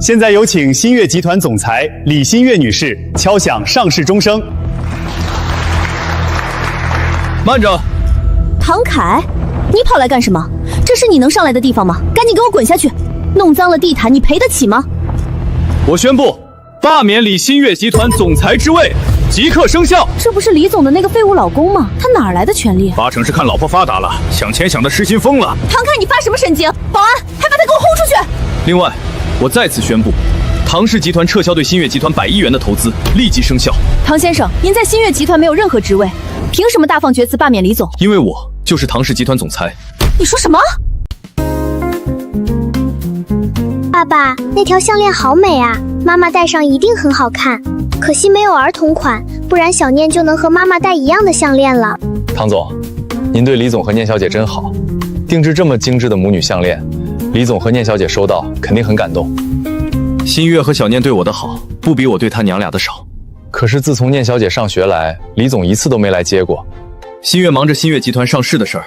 现在有请新月集团总裁李新月女士敲响上市钟声。慢着，唐凯，你跑来干什么？这是你能上来的地方吗？赶紧给我滚下去！弄脏了地毯，你赔得起吗？我宣布罢免李新月集团总裁之位，即刻生效。这不是李总的那个废物老公吗？他哪来的权利？八成是看老婆发达了，想钱想的失心疯了。唐凯，你发什么神经？保安，还把他给我轰出去！另外，我再次宣布，唐氏集团撤销对新月集团100亿元的投资，立即生效。唐先生，您在新月集团没有任何职位，凭什么大放厥词罢免李总？因为我就是唐氏集团总裁。你说什么？爸爸，那条项链好美啊，妈妈戴上一定很好看。可惜没有儿童款，不然小念就能和妈妈戴一样的项链了。唐总，您对李总和念小姐真好，定制这么精致的母女项链，李总和念小姐收到肯定很感动。新月和小念对我的好，不比我对他娘俩的少。可是自从念小姐上学来，李总一次都没来接过。新月忙着新月集团上市的事儿，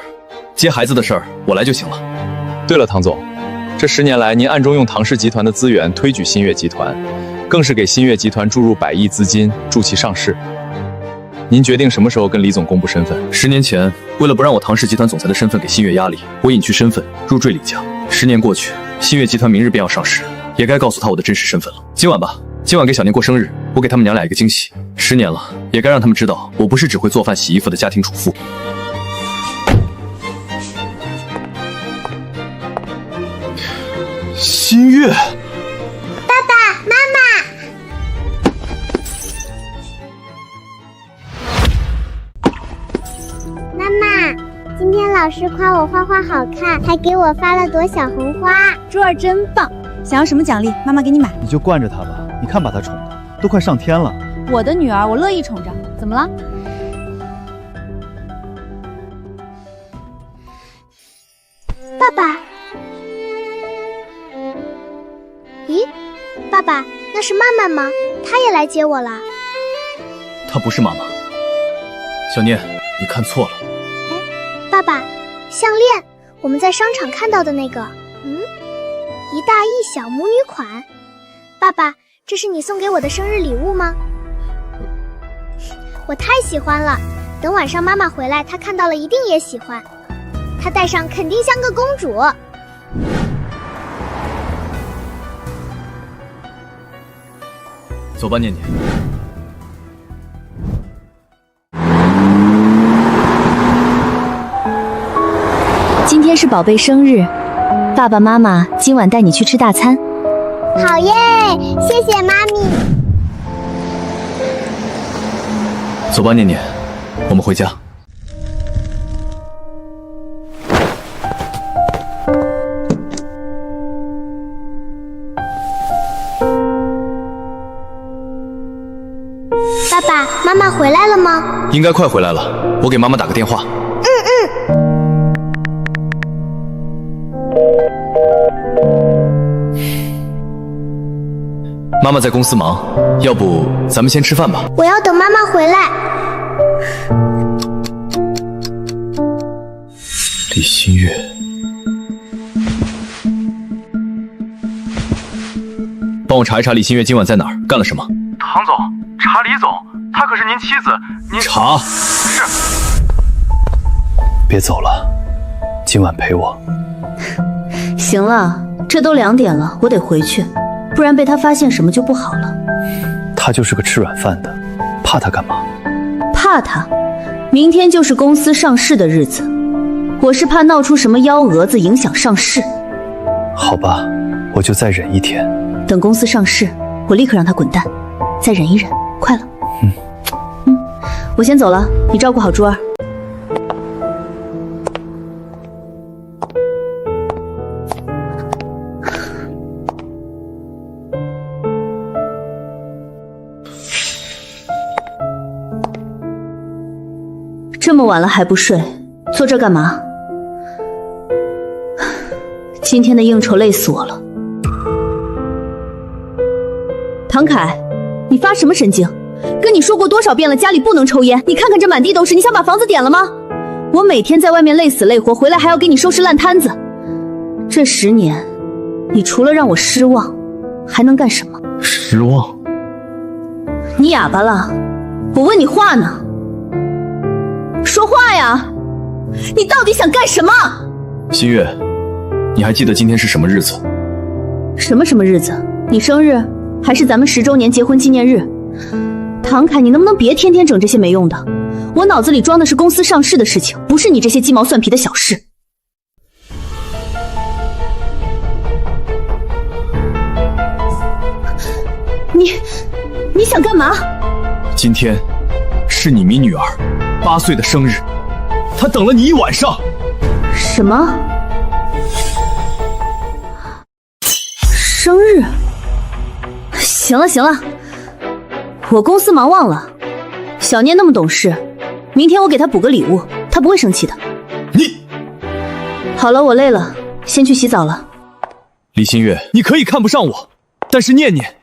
接孩子的事儿我来就行了。对了，唐总，这10年来您暗中用唐氏集团的资源推举新月集团，更是给新月集团注入100亿资金，助其上市。您决定什么时候跟李总公布身份？10年前，为了不让我唐氏集团总裁的身份给新月压力，我隐去身份，入赘李家。10年过去，新月集团明日便要上市，也该告诉他我的真实身份了。今晚吧，今晚给小念过生日，我给他们娘俩一个惊喜。10年了，也该让他们知道，我不是只会做饭洗衣服的家庭主妇。新月，爸爸妈妈，妈妈，今天老师夸我画画好看，还给我发了朵小红花。珠儿真棒，想要什么奖励，妈妈给你买。你就惯着她吧，你看把她宠的，都快上天了。我的女儿，我乐意宠着，怎么了？爸爸。咦，爸爸，那是曼曼吗？她也来接我了。她不是妈妈。小念，你看错了。哎，爸爸，项链，我们在商场看到的那个。一大一小母女款。爸爸，这是你送给我的生日礼物吗？我太喜欢了，等晚上妈妈回来，她看到了一定也喜欢。她戴上肯定像个公主。走吧，念念。今天是宝贝生日，爸爸妈妈今晚带你去吃大餐。好耶，谢谢妈咪。走吧，念念，我们回家。爸爸妈妈回来了吗？应该快回来了，我给妈妈打个电话。妈妈在公司忙，要不咱们先吃饭吧？我要等妈妈回来。李新月，帮我查一查李新月今晚在哪儿，干了什么？唐总，查李总，她可是您妻子，您查。是。别走了，今晚陪我。行了，这都2点了，我得回去，不然被他发现什么就不好了。他就是个吃软饭的，怕他干嘛？怕他？明天就是公司上市的日子，我是怕闹出什么幺蛾子影响上市。好吧，我就再忍1天。等公司上市，我立刻让他滚蛋。再忍一忍，快了。我先走了，你照顾好珠儿。这么晚了还不睡，坐这干嘛？今天的应酬累死我了。唐凯，你发什么神经？跟你说过多少遍了，家里不能抽烟，你看看这满地都是，你想把房子点了吗？我每天在外面累死累活，回来还要给你收拾烂摊子。这10年，你除了让我失望，还能干什么？失望？你哑巴了？我问你话呢，说话呀！你到底想干什么？新月，你还记得今天是什么日子？什么日子？你生日，还是咱们10周年结婚纪念日？唐凯，你能不能别天天整这些没用的？我脑子里装的是公司上市的事情，不是你这些鸡毛蒜皮的小事。你想干嘛？今天是你咪女儿8岁的生日，她等了你1晚上。什么？生日？行了，我公司忙忘了。小念那么懂事，明天我给她补个礼物，她不会生气的。你……好了，我累了，先去洗澡了。李新月，你可以看不上我，但是念念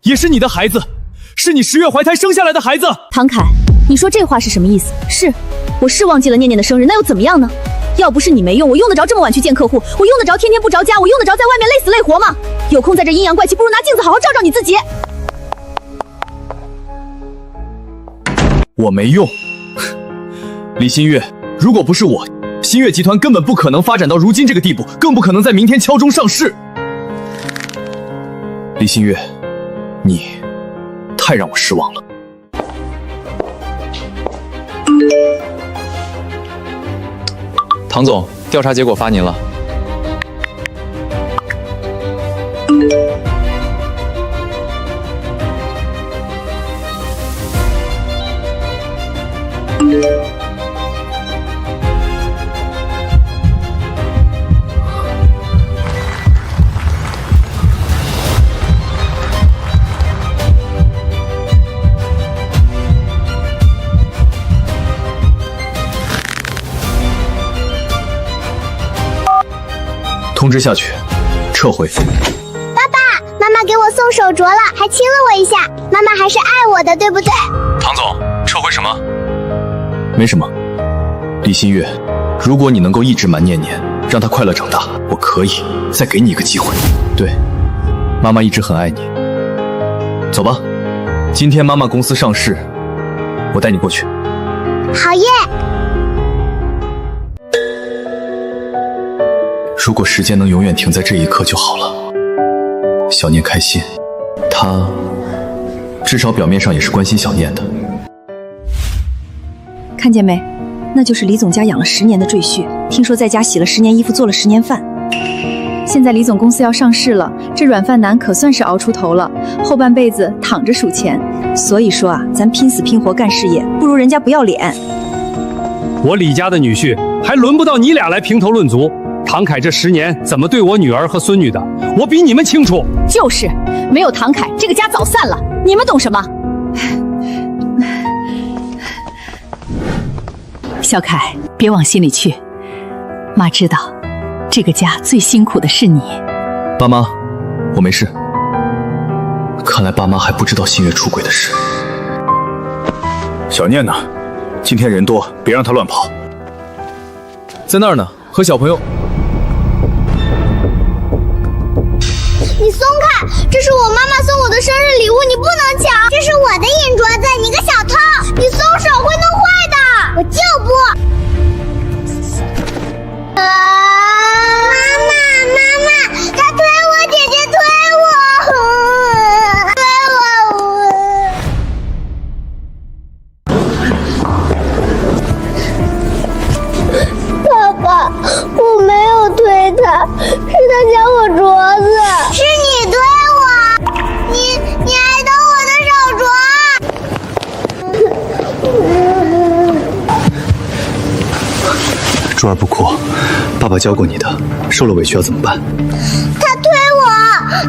也是你的孩子，是你10月怀胎生下来的孩子。唐凯，你说这话是什么意思？我是忘记了念念的生日，那又怎么样呢？要不是你没用，我用得着这么晚去见客户？我用得着天天不着家？我用得着在外面累死累活吗？有空在这阴阳怪气，不如拿镜子好好照照你自己。我没用。李新月，如果不是我，新月集团根本不可能发展到如今这个地步，更不可能在明天敲钟上市。李新月，你太让我失望了。唐总，调查结果发您了。通知下去，撤回。爸爸，妈妈给我送手镯了，还亲了我一下。妈妈还是爱我的，对不对？唐总，撤回什么？没什么。李新月，如果你能够抑制满念念，让她快乐长大，我可以再给你一个机会。对，妈妈一直很爱你。走吧，今天妈妈公司上市，我带你过去。好耶！如果时间能永远停在这一刻就好了。小念开心，他至少表面上也是关心小念的。看见没？那就是李总家养了10年的赘婿，听说在家洗了10年衣服，做了10年饭。现在李总公司要上市了，这软饭男可算是熬出头了，后半辈子躺着数钱。所以说啊，咱拼死拼活干事业，不如人家不要脸。我李家的女婿，还轮不到你俩来评头论足。唐凯这10年怎么对我女儿和孙女的，我比你们清楚。就是，没有唐凯，这个家早散了。你们懂什么？小凯，别往心里去。妈知道，这个家最辛苦的是你。爸妈，我没事。看来爸妈还不知道新月出轨的事。小念呢？今天人多，别让她乱跑。在那儿呢，和小朋友。你松开！这是我妈妈送我的生日礼物，你不能抢！这是我的银镯子，你个小偷！你松手会弄坏的！我就不！妈妈，他推我，姐姐推我，爸爸，我没有推他，是他抢我镯子。是你推我，你还动我的手镯。珠儿不哭，爸爸教过你的，受了委屈要怎么办？他推我，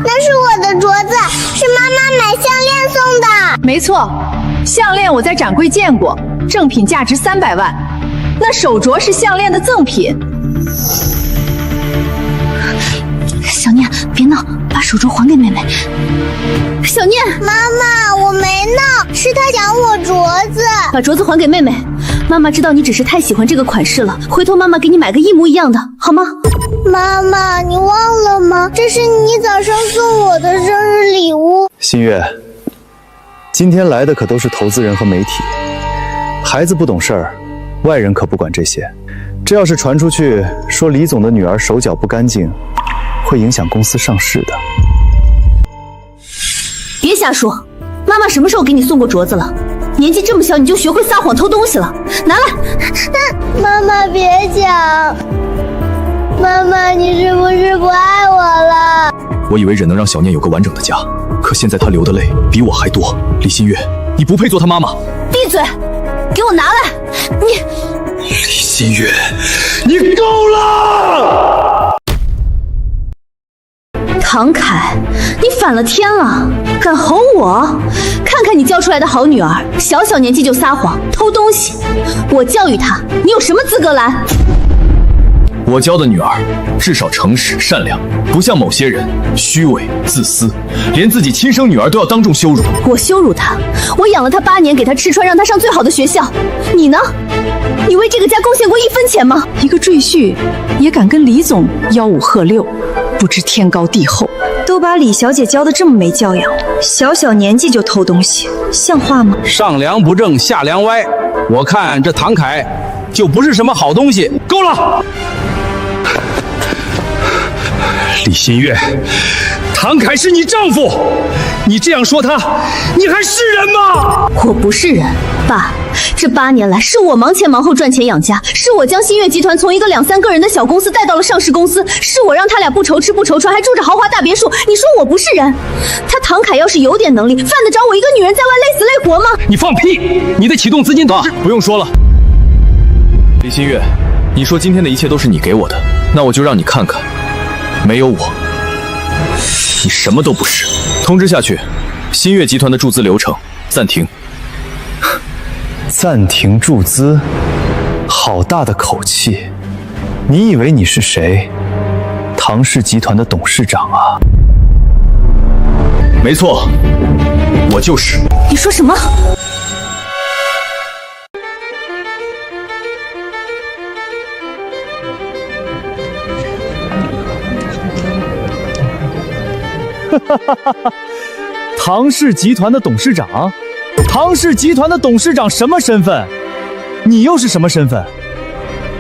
那是我的镯子，是妈妈买项链送的。没错，项链我在展柜见过，正品价值300万。那手镯是项链的赠品。小念，别闹，把手镯还给妹妹。小念，妈妈，我没闹，是他抢我镯子。把镯子还给妹妹。妈妈知道你只是太喜欢这个款式了，回头妈妈给你买个一模一样的，好吗？妈妈，你忘了吗？这是你早上送我的生日礼物。新月，今天来的可都是投资人和媒体，孩子不懂事儿，外人可不管这些。这要是传出去，说李总的女儿手脚不干净，会影响公司上市的。别瞎说，妈妈什么时候给你送过镯子了？年纪这么小你就学会撒谎偷东西了，拿来！妈妈别讲，妈妈你是不是不爱我了？我以为忍能让小念有个完整的家，可现在她流的泪比我还多。李新月，你不配做她妈妈！闭嘴，给我拿来！你，李新月，你够了！唐凯，你反了天了，敢吼我？看看你教出来的好女儿，小小年纪就撒谎偷东西，我教育她，你有什么资格来？我教的女儿至少诚实善良，不像某些人虚伪自私，连自己亲生女儿都要当众羞辱。我羞辱她，我养了她8年，给她吃穿，让她上最好的学校。你呢？你为这个家贡献过1分钱吗？一个赘婿也敢跟李总吆五喝六，不知天高地厚。都把李小姐教得这么没教养，小小年纪就偷东西，像话吗？上梁不正下梁歪，我看这唐凯就不是什么好东西。够了！李新月，唐凯是你丈夫，你这样说他，你还是人吗？我不是人，爸。这8年来，是我忙前忙后赚钱养家，是我将新月集团从一个2、3个人的小公司带到了上市公司，是我让他俩不愁吃不愁穿，还住着豪华大别墅。你说我不是人？他唐凯要是有点能力，犯得着我一个女人在外累死累活吗？你放屁！你的启动资金都不用说了。李新月，你说今天的一切都是你给我的，那我就让你看看，没有我，你什么都不是。通知下去，新月集团的注资流程暂停。暂停注资，好大的口气！你以为你是谁？唐氏集团的董事长啊？没错，我就是。你说什么？唐氏集团的董事长？唐氏集团的董事长什么身份？你又是什么身份？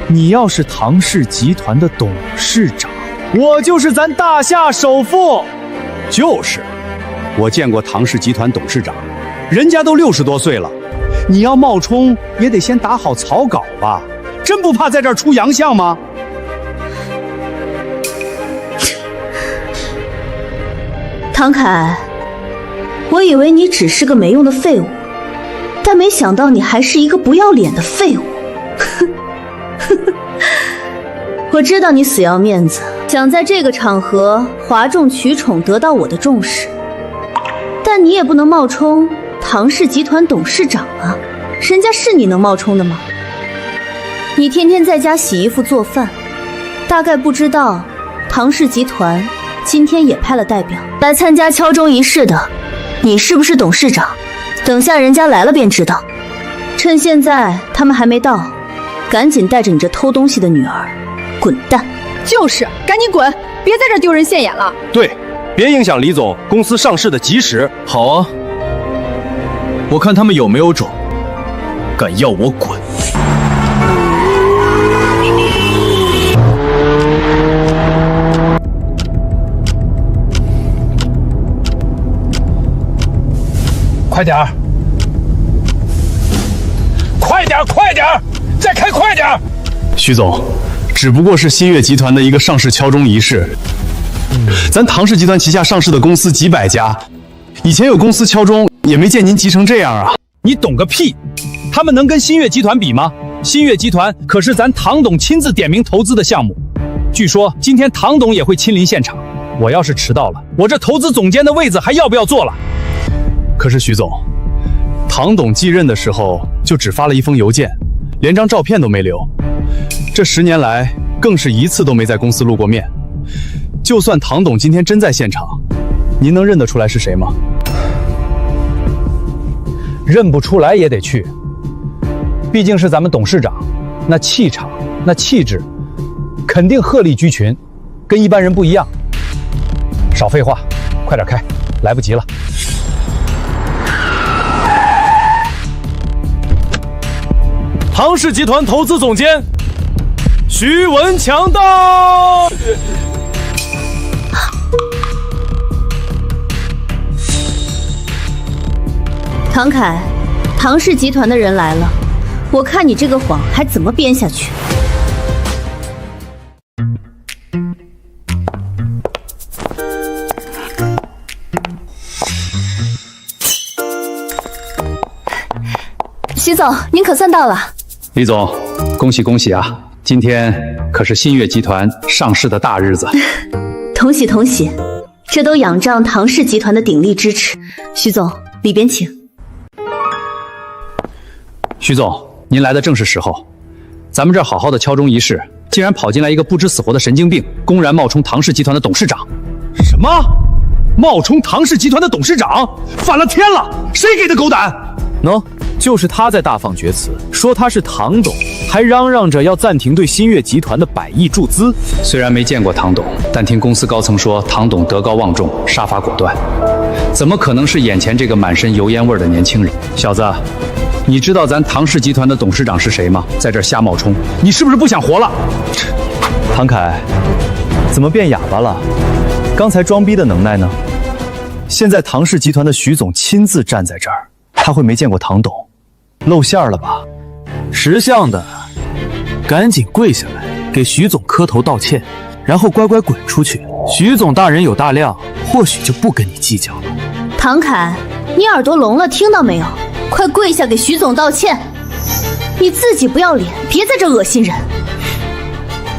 你要是唐氏集团的董事长，我就是咱大夏首富。就是，我见过唐氏集团董事长，人家都60多岁了，你要冒充也得先打好草稿吧？真不怕在这儿出洋相吗？唐凯，我以为你只是个没用的废物，但没想到你还是一个不要脸的废物。我知道你死要面子，想在这个场合哗众取宠得到我的重视，但你也不能冒充唐氏集团董事长啊，人家是你能冒充的吗？你天天在家洗衣服做饭，大概不知道唐氏集团今天也派了代表来参加敲钟仪式的，你是不是董事长？等下人家来了便知道。趁现在他们还没到，赶紧带着你这偷东西的女儿滚蛋！就是，赶紧滚，别在这丢人现眼了。对，别影响李总公司上市的吉时。好啊，我看他们有没有种，敢要我滚！快点儿！快点儿！快点儿！再开快点儿！徐总，只不过是新月集团的一个上市敲钟仪式。咱唐氏集团旗下上市的公司几百家，以前有公司敲钟，也没见您急成这样啊！你懂个屁！他们能跟新月集团比吗？新月集团可是咱唐董亲自点名投资的项目，据说今天唐董也会亲临现场。我要是迟到了，我这投资总监的位子还要不要做了？可是徐总，唐董继任的时候就只发了1封邮件，连张照片都没留。这10年来，更是一次都没在公司露过面。就算唐董今天真在现场，您能认得出来是谁吗？认不出来也得去。毕竟是咱们董事长，那气场、那气质，肯定鹤立鸡群，跟一般人不一样。少废话，快点开，来不及了。唐氏集团投资总监徐文强到。唐凯，唐氏集团的人来了，我看你这个谎还怎么编下去？徐总，您可算到了。李总，恭喜恭喜啊！今天可是新月集团上市的大日子。同喜同喜，这都仰仗唐氏集团的鼎力支持。徐总，里边请。徐总，您来的正是时候。咱们这儿好好的敲钟仪式，竟然跑进来一个不知死活的神经病，公然冒充唐氏集团的董事长。什么？冒充唐氏集团的董事长？反了天了！谁给的狗胆？喏，就是他在大放厥词，说他是唐董，还嚷嚷着要暂停对新月集团的100亿注资。虽然没见过唐董，但听公司高层说唐董德高望重，杀伐果断，怎么可能是眼前这个满身油烟味的年轻人？小子，你知道咱唐氏集团的董事长是谁吗？在这儿瞎冒充，你是不是不想活了？唐凯，怎么变哑巴了？刚才装逼的能耐呢？现在唐氏集团的徐总亲自站在这儿，他会没见过唐董？露馅了吧？识相的，赶紧跪下来给徐总磕头道歉，然后乖乖滚出去。徐总大人有大量，或许就不跟你计较了。唐凯，你耳朵聋了，听到没有？快跪下给徐总道歉！你自己不要脸，别在这恶心人。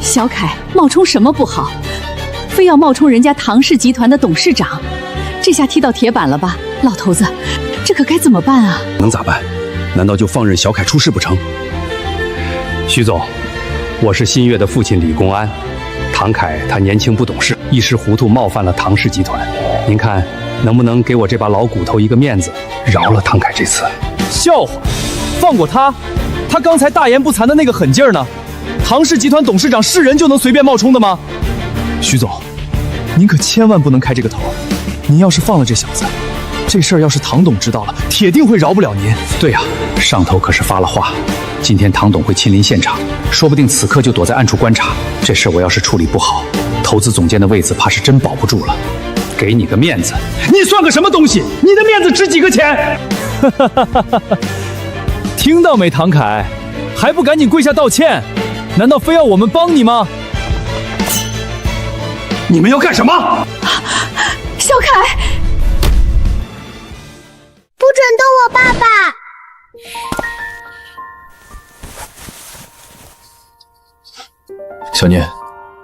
小凯，冒充什么不好，非要冒充人家唐氏集团的董事长，这下踢到铁板了吧？老头子，这可该怎么办啊？能咋办？难道就放任小凯出事不成？徐总，我是新月的父亲李公安，唐凯他年轻不懂事，一时糊涂冒犯了唐氏集团，您看能不能给我这把老骨头一个面子，饶了唐凯这次？笑话，放过他？他刚才大言不惭的那个狠劲儿呢？唐氏集团董事长是人就能随便冒充的吗？徐总，您可千万不能开这个头，您要是放了这小子，这事儿要是唐董知道了，铁定会饶不了您。对呀，上头可是发了话，今天唐董会亲临现场，说不定此刻就躲在暗处观察。这事我要是处理不好，投资总监的位子怕是真保不住了。给你个面子，你算个什么东西？你的面子值几个钱？听到没，唐凯，还不赶紧跪下道歉？难道非要我们帮你吗？你们要干什么？小凯，不准动我爸爸！小念，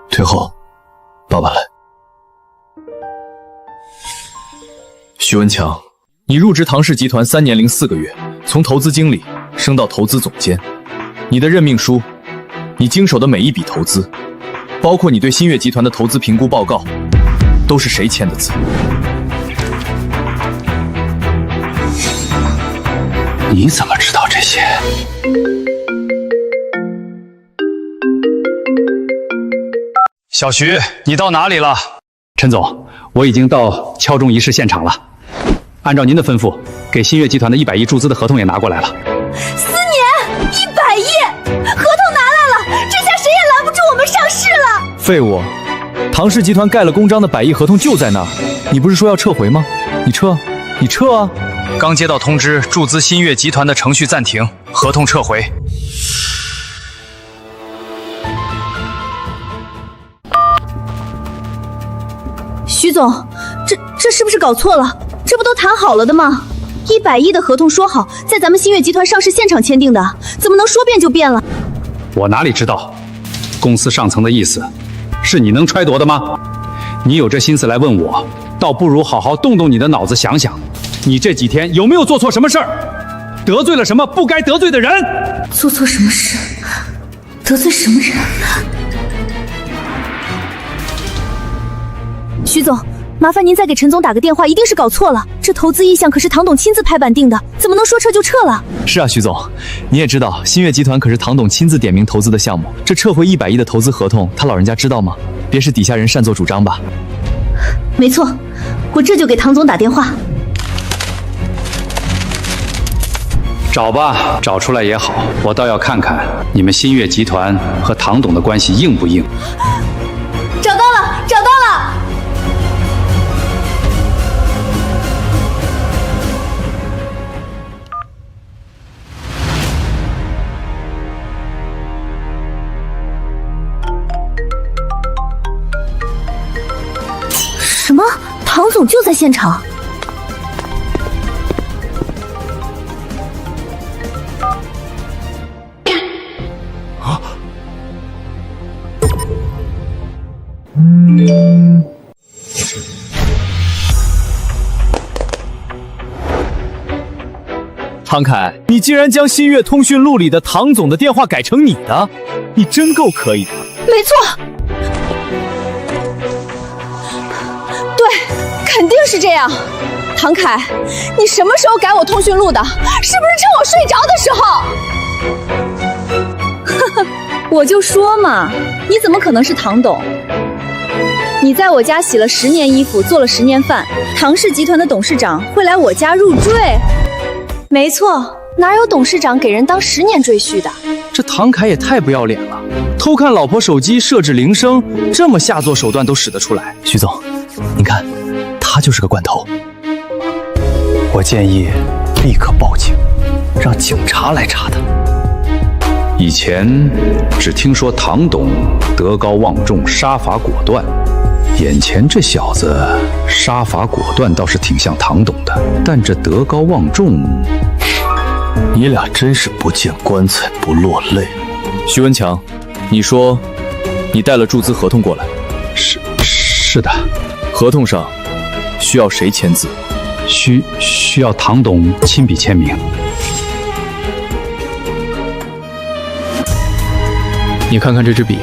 退后，爸爸来。徐文强，你入职唐氏集团3年零4个月，从投资经理升到投资总监。你的任命书，你经手的每一笔投资，包括你对新月集团的投资评估报告，都是谁签的字？你怎么知道这些？小徐，你到哪里了？陈总，我已经到敲钟仪式现场了。按照您的吩咐，给新月集团的100亿注资的合同也拿过来了。4年100亿，合同拿来了，这下谁也拦不住我们上市了。废物，唐氏集团盖了公章的100亿合同就在那儿，你不是说要撤回吗？你撤啊！刚接到通知，注资新月集团的程序暂停，合同撤回。徐总，这是不是搞错了？这不都谈好了的吗？100亿的合同说好在咱们新月集团上市现场签订的，怎么能说变就变了？我哪里知道，公司上层的意思是你能揣度的吗？你有这心思来问我，倒不如好好动动你的脑子想想，你这几天有没有做错什么事儿？得罪了什么不该得罪的人？做错什么事？得罪什么人？徐总，麻烦您再给陈总打个电话，一定是搞错了。这投资意向可是唐董亲自拍板定的，怎么能说撤就撤了？是啊，徐总，你也知道，新月集团可是唐董亲自点名投资的项目，这撤回100亿的投资合同，他老人家知道吗？别是底下人擅作主张吧？没错，我这就给唐总打电话。找吧，找出来也好，我倒要看看你们新月集团和唐董的关系硬不硬。找到了，找到了！什么？唐总就在现场？唐凯，你竟然将新月通讯录里的唐总的电话改成你的，你真够可以的。没错，对，肯定是这样。唐凯，你什么时候改我通讯录的？是不是趁我睡着的时候？呵呵，我就说嘛，你怎么可能是唐董？你在我家洗了10年衣服，做了10年饭，唐氏集团的董事长会来我家入赘？没错，哪有董事长给人当10年赘婿的？这唐凯也太不要脸了，偷看老婆手机设置铃声，这么下作手段都使得出来。徐总，您看，他就是个惯头。我建议立刻报警，让警察来查他。以前只听说唐董德高望重，杀伐果断，眼前这小子杀伐果断倒是挺像唐董的，但这德高望重，你俩真是不见棺材不落泪。徐文强，你说你带了注资合同过来？是的。合同上需要谁签字？需要唐董亲笔签名。你看看这支笔，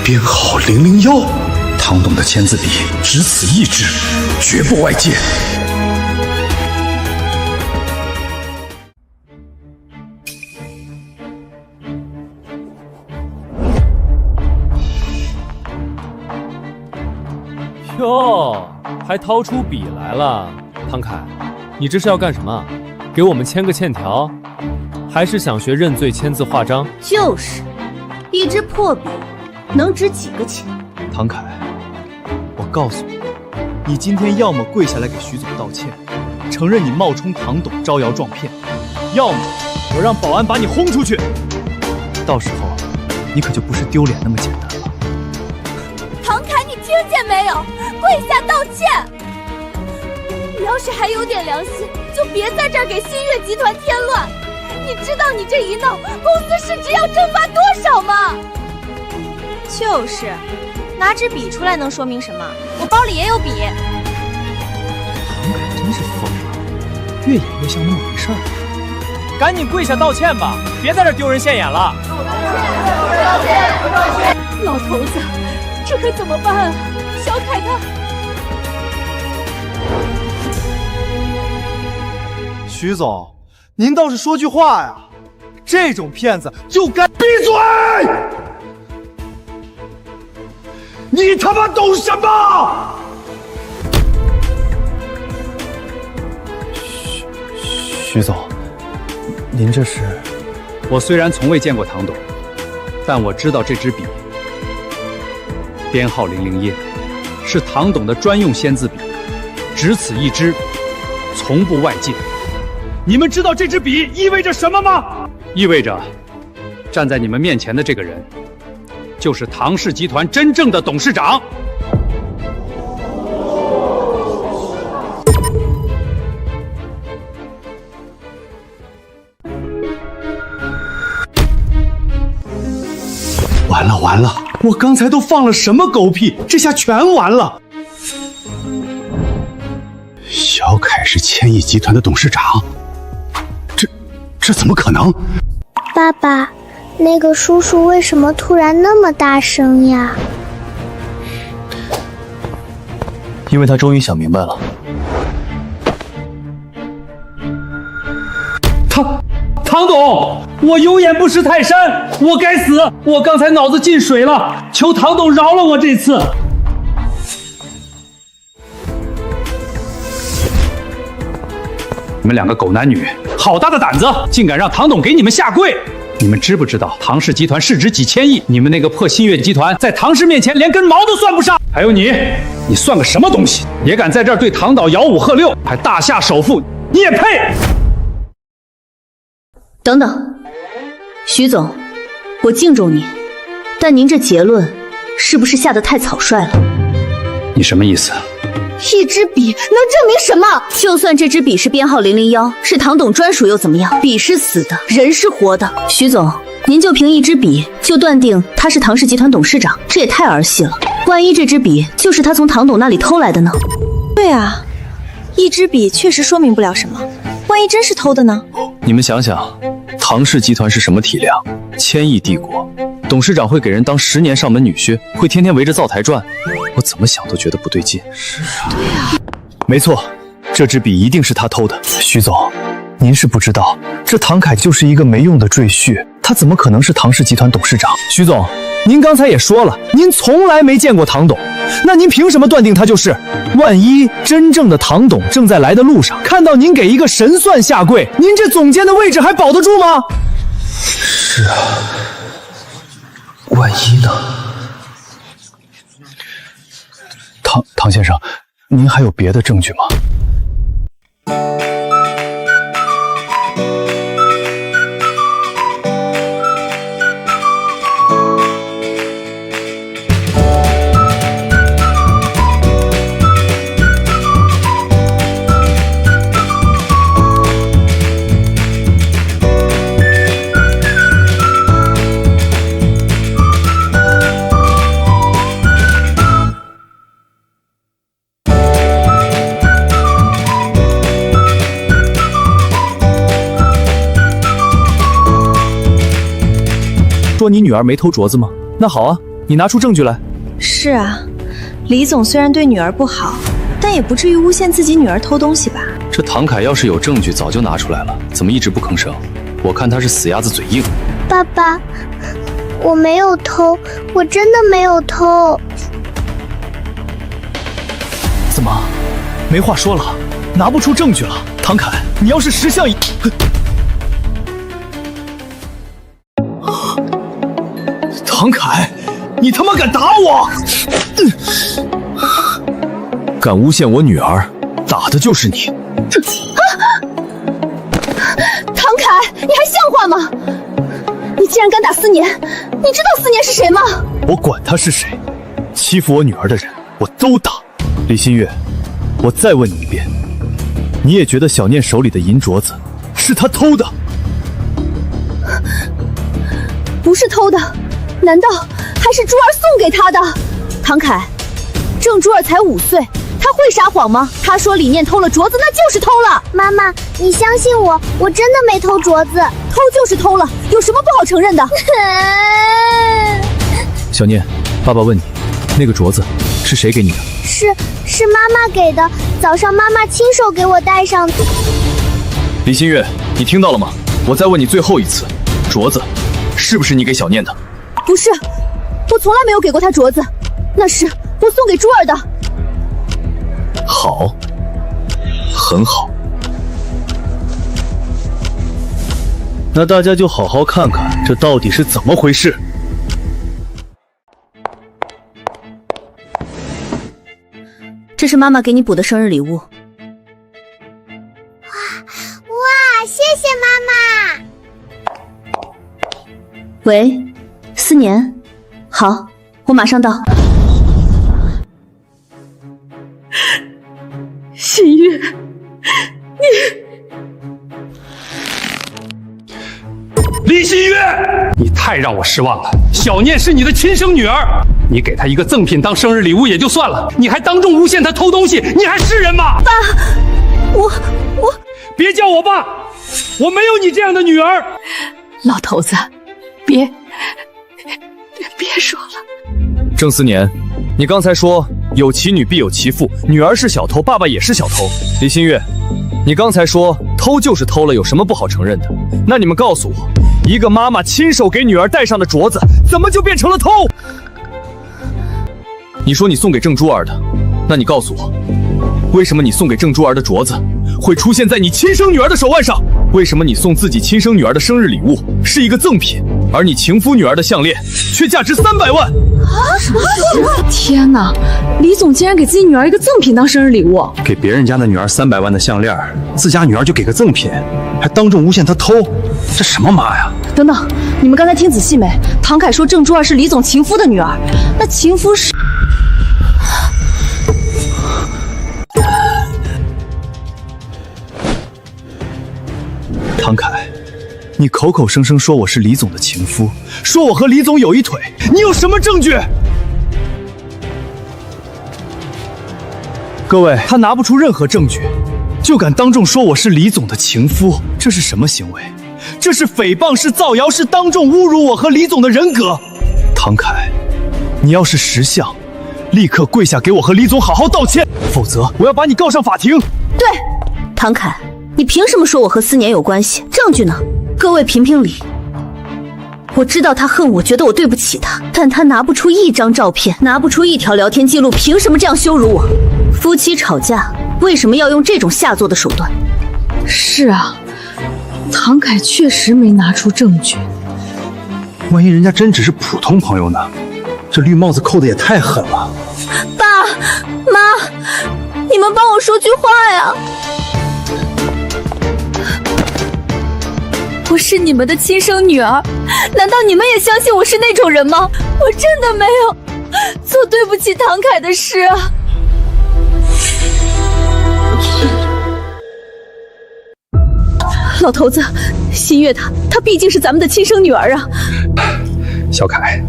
编号001，唐董的签字笔只此一支，绝不外借。哟，还掏出笔来了，唐凯，你这是要干什么？给我们签个欠条，还是想学认罪签字画章？就是，一支破笔能值几个钱？唐凯，我告诉你，你今天要么跪下来给徐总道歉，承认你冒充唐董招摇撞骗，要么我让保安把你轰出去。到时候你可就不是丢脸那么简单了。唐凯，你听见没有？跪下道歉！你要是还有点良心，就别在这儿给新月集团添乱。你知道你这一闹，公司市值要蒸发多少吗？就是，拿支笔出来能说明什么？我包里也有笔。唐凯真是疯了，越演越像那么回事儿。赶紧跪下道歉吧，别在这丢人现眼了。道歉！老头子，这可怎么办啊？小凯他……徐总，您倒是说句话呀！这种骗子就该闭嘴！你他妈懂什么？徐总，您这是……我虽然从未见过唐董，但我知道这支笔编号001，是唐董的专用签字笔，只此一支，从不外借。你们知道这支笔意味着什么吗？意味着，站在你们面前的这个人，就是唐氏集团真正的董事长。完了！我刚才都放了什么狗屁，这下全完了。小凯是千亿集团的董事长，这怎么可能？爸爸，那个叔叔为什么突然那么大声呀？因为他终于想明白了。唐董，我有眼不识泰山，我该死，我刚才脑子进水了，求唐董饶了我这次。你们两个狗男女，好大的胆子，竟敢让唐董给你们下跪！你们知不知道唐氏集团市值几千亿？你们那个破新月集团在唐氏面前连根毛都算不上。还有你算个什么东西？也敢在这儿对唐岛吆五喝六，还大夏首富，你也配？等等，徐总，我敬重您，但您这结论是不是下得太草率了？你什么意思？一支笔能证明什么？就算这支笔是编号001，是唐董专属又怎么样？笔是死的，人是活的。徐总，您就凭一支笔就断定他是唐氏集团董事长，这也太儿戏了。万一这支笔就是他从唐董那里偷来的呢？对啊，一支笔确实说明不了什么，万一真是偷的呢？你们想想，唐氏集团是什么体量？1000亿帝国，董事长会给人当10年上门女婿，会天天围着灶台转，我怎么想都觉得不对劲。是啊，对啊，没错，这支笔一定是他偷的。徐总，您是不知道，这唐凯就是一个没用的赘婿，他怎么可能是唐氏集团董事长？徐总，您刚才也说了，您从来没见过唐董，那您凭什么断定他就是？万一真正的唐董正在来的路上，看到您给一个神算下跪，您这总监的位置还保得住吗？是啊，万一呢？唐先生，您还有别的证据吗？说你女儿没偷镯子吗？那好啊，你拿出证据来。是啊，李总虽然对女儿不好，但也不至于诬陷自己女儿偷东西吧？这唐凯要是有证据，早就拿出来了，怎么一直不吭声？我看他是死鸭子嘴硬。爸爸，我没有偷，我真的没有偷。怎么，没话说了？拿不出证据了？唐凯，你要是识相一……唐凯，你他妈敢打我！敢诬陷我女儿，打的就是你！唐凯，你还像话吗？你竟然敢打思年，你知道思年是谁吗？我管他是谁，欺负我女儿的人，我都打。李新月，我再问你一遍，你也觉得小念手里的银镯子是她偷的？不是偷的。难道还是珠儿送给他的？唐凯，郑珠儿才5岁，他会撒谎吗？他说李念偷了镯子，那就是偷了。妈妈，你相信我，我真的没偷镯子。偷就是偷了，有什么不好承认的？小念，爸爸问你，那个镯子是谁给你的？是妈妈给的，早上妈妈亲手给我戴上的。李新月，你听到了吗？我再问你最后一次，镯子是不是你给小念的？不是，我从来没有给过他镯子，那是我送给珠儿的。好，很好。那大家就好好看看这到底是怎么回事。这是妈妈给你补的生日礼物。哇，谢谢妈妈。喂，思年，好，我马上到。新月，李新月，你太让我失望了。小念是你的亲生女儿，你给她一个赠品当生日礼物也就算了，你还当众诬陷她偷东西，你还是人吗？爸，我别叫我爸，我没有你这样的女儿。老头子，别说了。郑思年，你刚才说有其女必有其父，女儿是小偷，爸爸也是小偷。李新月，你刚才说偷就是偷了，有什么不好承认的？那你们告诉我，一个妈妈亲手给女儿戴上的镯子，怎么就变成了偷？你说你送给郑珠儿的，那你告诉我，为什么你送给郑珠儿的镯子会出现在你亲生女儿的手腕上？为什么你送自己亲生女儿的生日礼物是一个赠品，而你情夫女儿的项链却价值300万？天哪！李总竟然给自己女儿一个赠品当生日礼物，给别人家的女儿300万的项链，自家女儿就给个赠品，还当众诬陷她偷，这什么妈呀？等等，你们刚才听仔细没？唐凯说郑珠儿是李总情夫的女儿，那情夫是……唐凯，你口口声声说我是李总的情夫，说我和李总有一腿，你有什么证据？各位，他拿不出任何证据，就敢当众说我是李总的情夫，这是什么行为？这是诽谤，是造谣，是当众侮辱我和李总的人格。唐凯，你要是识相，立刻跪下给我和李总好好道歉，否则我要把你告上法庭。对，唐凯，你凭什么说我和思年有关系？证据呢？各位评评理。我知道他恨我，觉得我对不起他，但他拿不出一张照片，拿不出一条聊天记录，凭什么这样羞辱我？夫妻吵架为什么要用这种下作的手段？是啊，唐凯确实没拿出证据。万一人家真只是普通朋友呢？这绿帽子扣的也太狠了。爸妈，你们帮我说句话呀！我是你们的亲生女儿，难道你们也相信我是那种人吗？我真的没有做对不起唐凯的事啊！老头子，新月她毕竟是咱们的亲生女儿啊！小凯，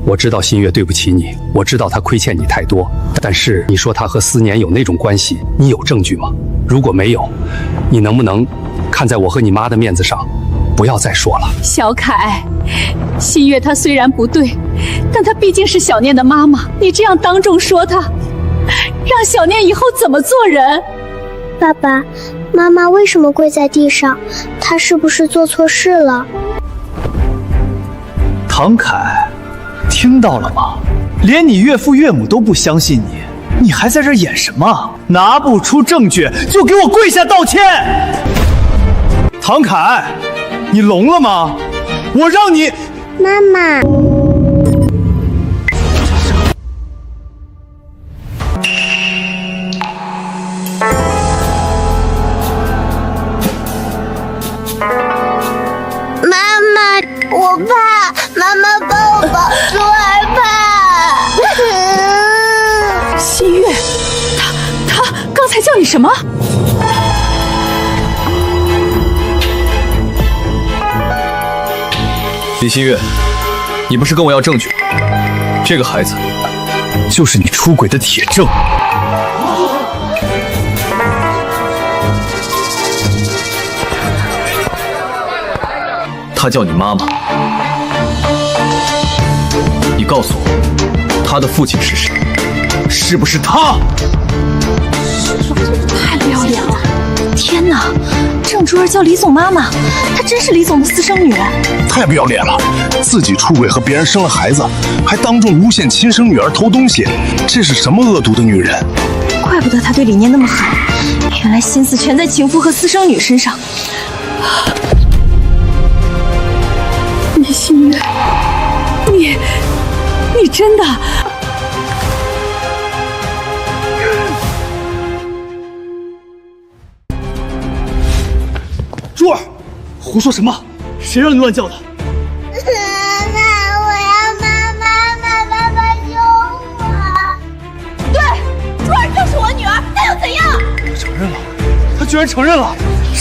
我知道新月对不起你，我知道她亏欠你太多，但是你说她和思年有那种关系，你有证据吗？如果没有，你能不能看在我和你妈的面子上，不要再说了？小凯，新月她虽然不对，但她毕竟是小念的妈妈，你这样当众说她，让小念以后怎么做人？爸爸妈妈为什么跪在地上？她是不是做错事了？唐凯，听到了吗？连你岳父岳母都不相信你，你还在这演什么？拿不出证据就给我跪下道歉！唐凯，你聋了吗？我让你……妈妈。妈妈，我怕，妈妈抱我，我害怕。新月，他刚才叫你什么？李新月，你不是跟我要证据吗？这个孩子就是你出轨的铁证。她叫你妈妈，你告诉我，她的父亲是谁？是不是他？太不要脸了！天哪，郑珠儿叫李总妈妈，她真是李总的私生女。太不要脸了！自己出轨和别人生了孩子，还当众诬陷亲生女儿偷东西，这是什么恶毒的女人？怪不得她对李念那么狠，原来心思全在情夫和私生女身上。李新月，你真的……珠儿，胡说什么？谁让你乱叫的？妈妈，我要妈妈，爸爸救我！对，珠儿就是我女儿，那又怎样？承认了，他居然承认了！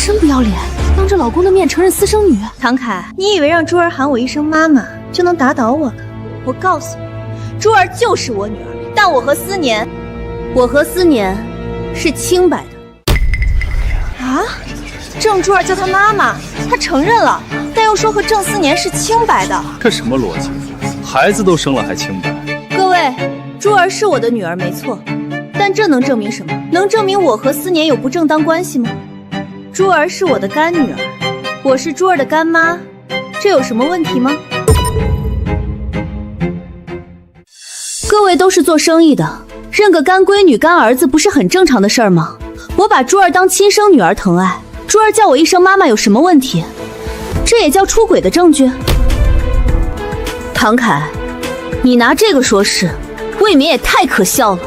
真不要脸，当着老公的面承认私生女。唐凯，你以为让珠儿喊我一声妈妈就能打倒我了？我告诉你，珠儿就是我女儿，但我和思年是清白的。啊？郑珠儿叫她妈妈，她承认了，但又说和郑思年是清白的，这什么逻辑？孩子都生了还清白？各位，珠儿是我的女儿没错，但这能证明什么？能证明我和思年有不正当关系吗？珠儿是我的干女儿，我是珠儿的干妈，这有什么问题吗？各位都是做生意的，认个干闺女、干儿子不是很正常的事儿吗？我把珠儿当亲生女儿疼爱，珠儿叫我一声妈妈有什么问题？这也叫出轨的证据？唐凯，你拿这个说事，未免也太可笑了。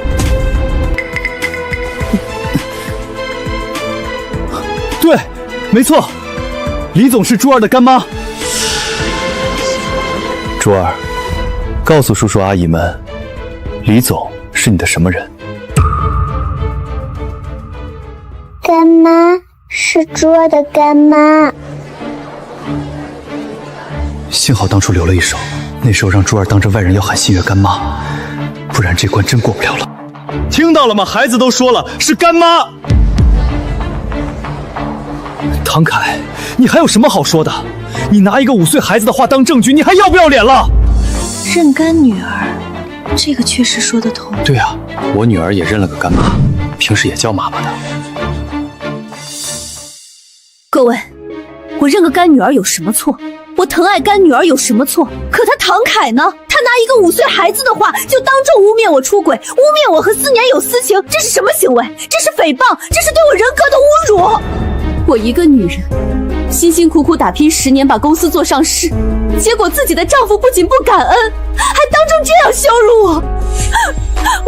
对，没错，李总是珠儿的干妈。珠儿，告诉叔叔阿姨们，李总是你的什么人？干妈是珠儿的干妈。幸好当初留了一手，那时候让珠儿当着外人要喊新月干妈，不然这关真过不了了。听到了吗？孩子都说了是干妈。唐凯，你还有什么好说的？你拿一个5岁孩子的话当证据，你还要不要脸了？认干女儿，这个确实说得通。对啊，我女儿也认了个干妈，平时也叫妈妈的。各位，我认个干女儿有什么错？我疼爱干女儿有什么错？可他唐凯呢？他拿一个5岁孩子的话就当众污蔑我出轨，污蔑我和思年有私情，这是什么行为？这是诽谤，这是对我人格的侮辱！我一个女人，辛辛苦苦打拼10年把公司做上市，结果自己的丈夫不仅不感恩，还当众这样羞辱我。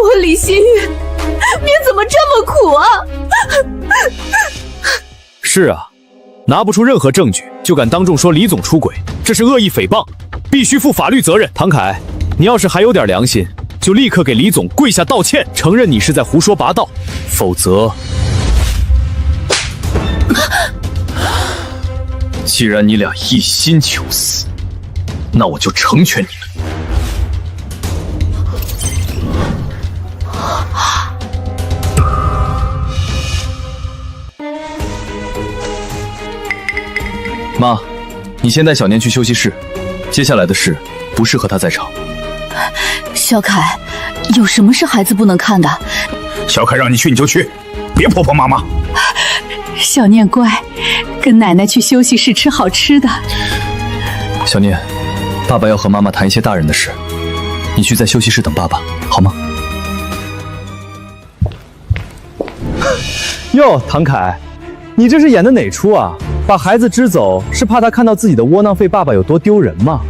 我李新月，命怎么这么苦啊？是啊，拿不出任何证据就敢当众说李总出轨，这是恶意诽谤，必须负法律责任。唐凯，你要是还有点良心，就立刻给李总跪下道歉，承认你是在胡说八道，否则……既然你俩一心求死，那我就成全你们。妈，你先带小念去休息室，接下来的事不适合他在场。小凯，有什么是孩子不能看的？小凯让你去你就去，别婆婆妈妈。小念乖，跟奶奶去休息室吃好吃的。小念，爸爸要和妈妈谈一些大人的事，你去在休息室等爸爸，好吗？哟，唐凯，你这是演的哪出啊？把孩子支走是怕他看到自己的窝囊废爸爸有多丢人吗？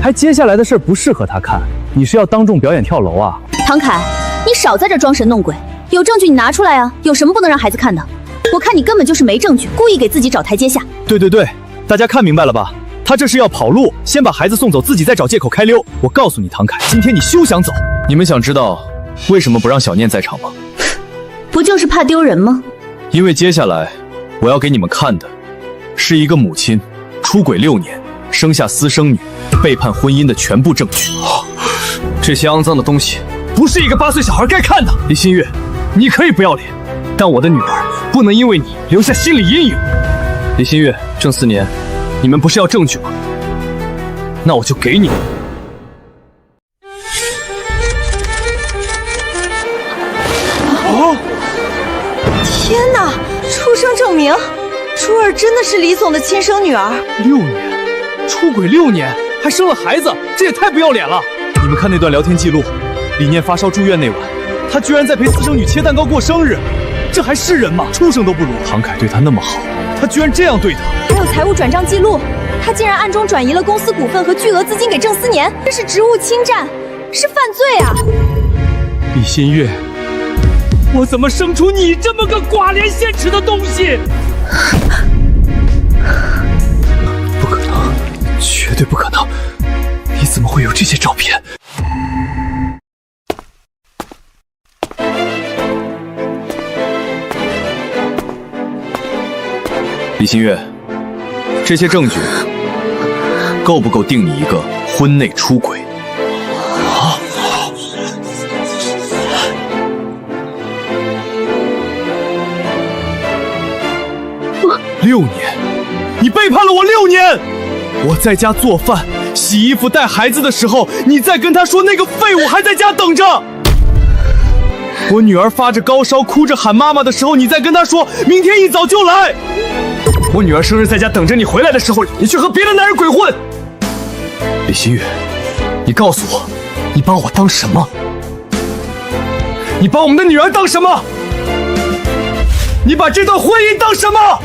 还接下来的事不适合他看，你是要当众表演跳楼啊？唐凯，你少在这装神弄鬼，有证据你拿出来啊！有什么不能让孩子看的？我看你根本就是没证据，故意给自己找台阶下。对对对，大家看明白了吧？他这是要跑路，先把孩子送走，自己再找借口开溜。我告诉你，唐凯，今天你休想走。你们想知道为什么不让小念在场吗？不就是怕丢人吗？因为接下来我要给你们看的是一个母亲出轨6年，生下私生女，背叛婚姻的全部证据。这些肮脏的东西不是一个8岁小孩该看的。李新月，你可以不要脸，但我的女儿不能因为你留下心理阴影。李新月、郑思年，你们不是要证据吗？那我就给你们。哦！天哪！出生证明，珠儿真的是李总的亲生女儿。6年，出轨6年，还生了孩子，这也太不要脸了！你们看那段聊天记录，李念发烧住院那晚，他居然在陪私生女切蛋糕过生日，这还是人吗？畜生都不如！唐凯对他那么好，他居然这样对他！还有财务转账记录，他竟然暗中转移了公司股份和巨额资金给郑思年，这是职务侵占，是犯罪啊！李新月，我怎么生出你这么个寡廉鲜耻的东西？不可能，绝对不可能！你怎么会有这些照片？李新月，这些证据够不够定你一个婚内出轨？啊！6年，你背叛了我6年！我在家做饭、洗衣服、带孩子的时候，你再跟他说那个废物还在家等着。我女儿发着高烧，哭着喊妈妈的时候，你再跟她说明天一早就来。我女儿生日在家等着你回来的时候，你却和别的男人鬼混。李新月，你告诉我，你把我当什么？你把我们的女儿当什么？你把这段婚姻当什么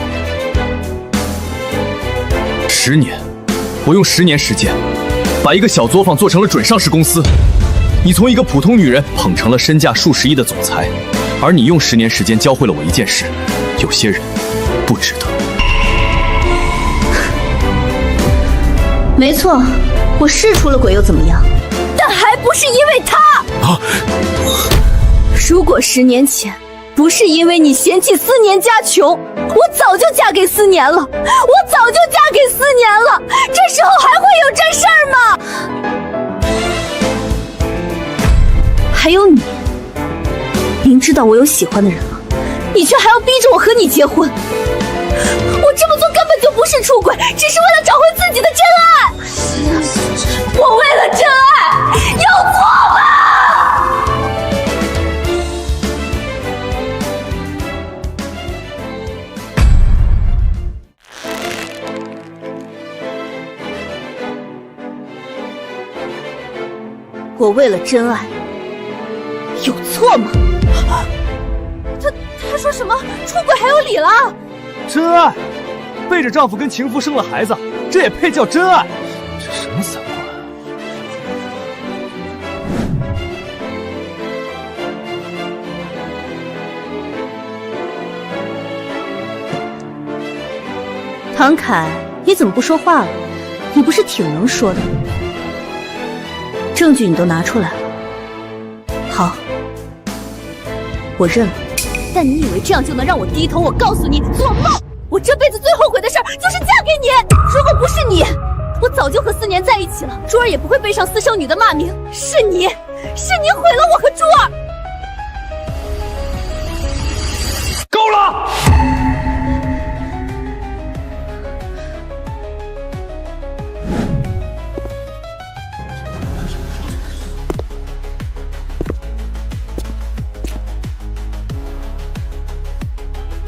？10年，我用10年时间，把一个小作坊做成了准上市公司。你从一个普通女人捧成了身价数十亿的总裁，而你用10年时间教会了我一件事：有些人不值得。没错，我是出了轨又怎么样？但还不是因为他。如果10年前不是因为你嫌弃思年家穷，我早就嫁给思年了。我早就嫁给思年了，这时候还会有这事儿吗？还有你，明知道我有喜欢的人了，你却还要逼着我和你结婚。我这么做根本就不是出轨，只是为了找回自己的真爱。我为了真爱，有错吗？我为了真爱，有错吗？他说什么出轨还有理了？真爱，背着丈夫跟情妇生了孩子，这也配叫真爱？这什么三观？唐凯，你怎么不说话了？你不是挺能说的？证据你都拿出来了，好，我认了。但你以为这样就能让我低头？我告诉你，做梦！我这辈子最后悔的事就是嫁给你。如果不是你，我早就和思年在一起了，珠儿也不会背上私生女的骂名。是你毁了我和珠儿。够了！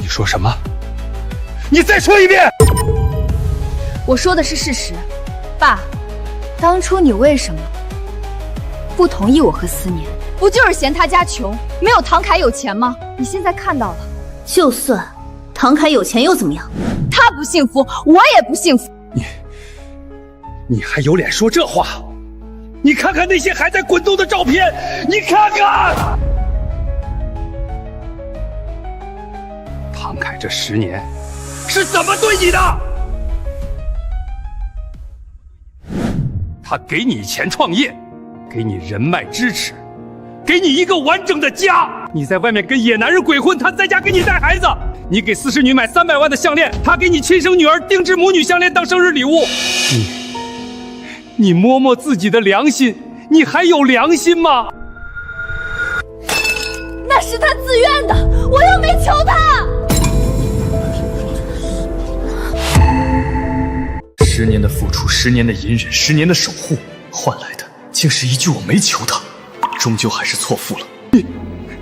你说什么？你再说一遍！我说的是事实，爸，当初你为什么不同意我和思年？不就是嫌他家穷，没有唐凯有钱吗？你现在看到了，就算唐凯有钱又怎么样？他不幸福，我也不幸福。你还有脸说这话？你看看那些还在滚动的照片，你看看！唐凯这10年是怎么对你的？他给你钱创业，给你人脉支持，给你一个完整的家。你在外面跟野男人鬼混，他在家给你带孩子。你给40女买300万的项链，他给你亲生女儿定制母女项链当生日礼物。你摸摸自己的良心，你还有良心吗？那是他自愿的，我又没求他。10年的付出，10年的隐忍，10年的守护，换来的竟是一句我没求他，终究还是错付了。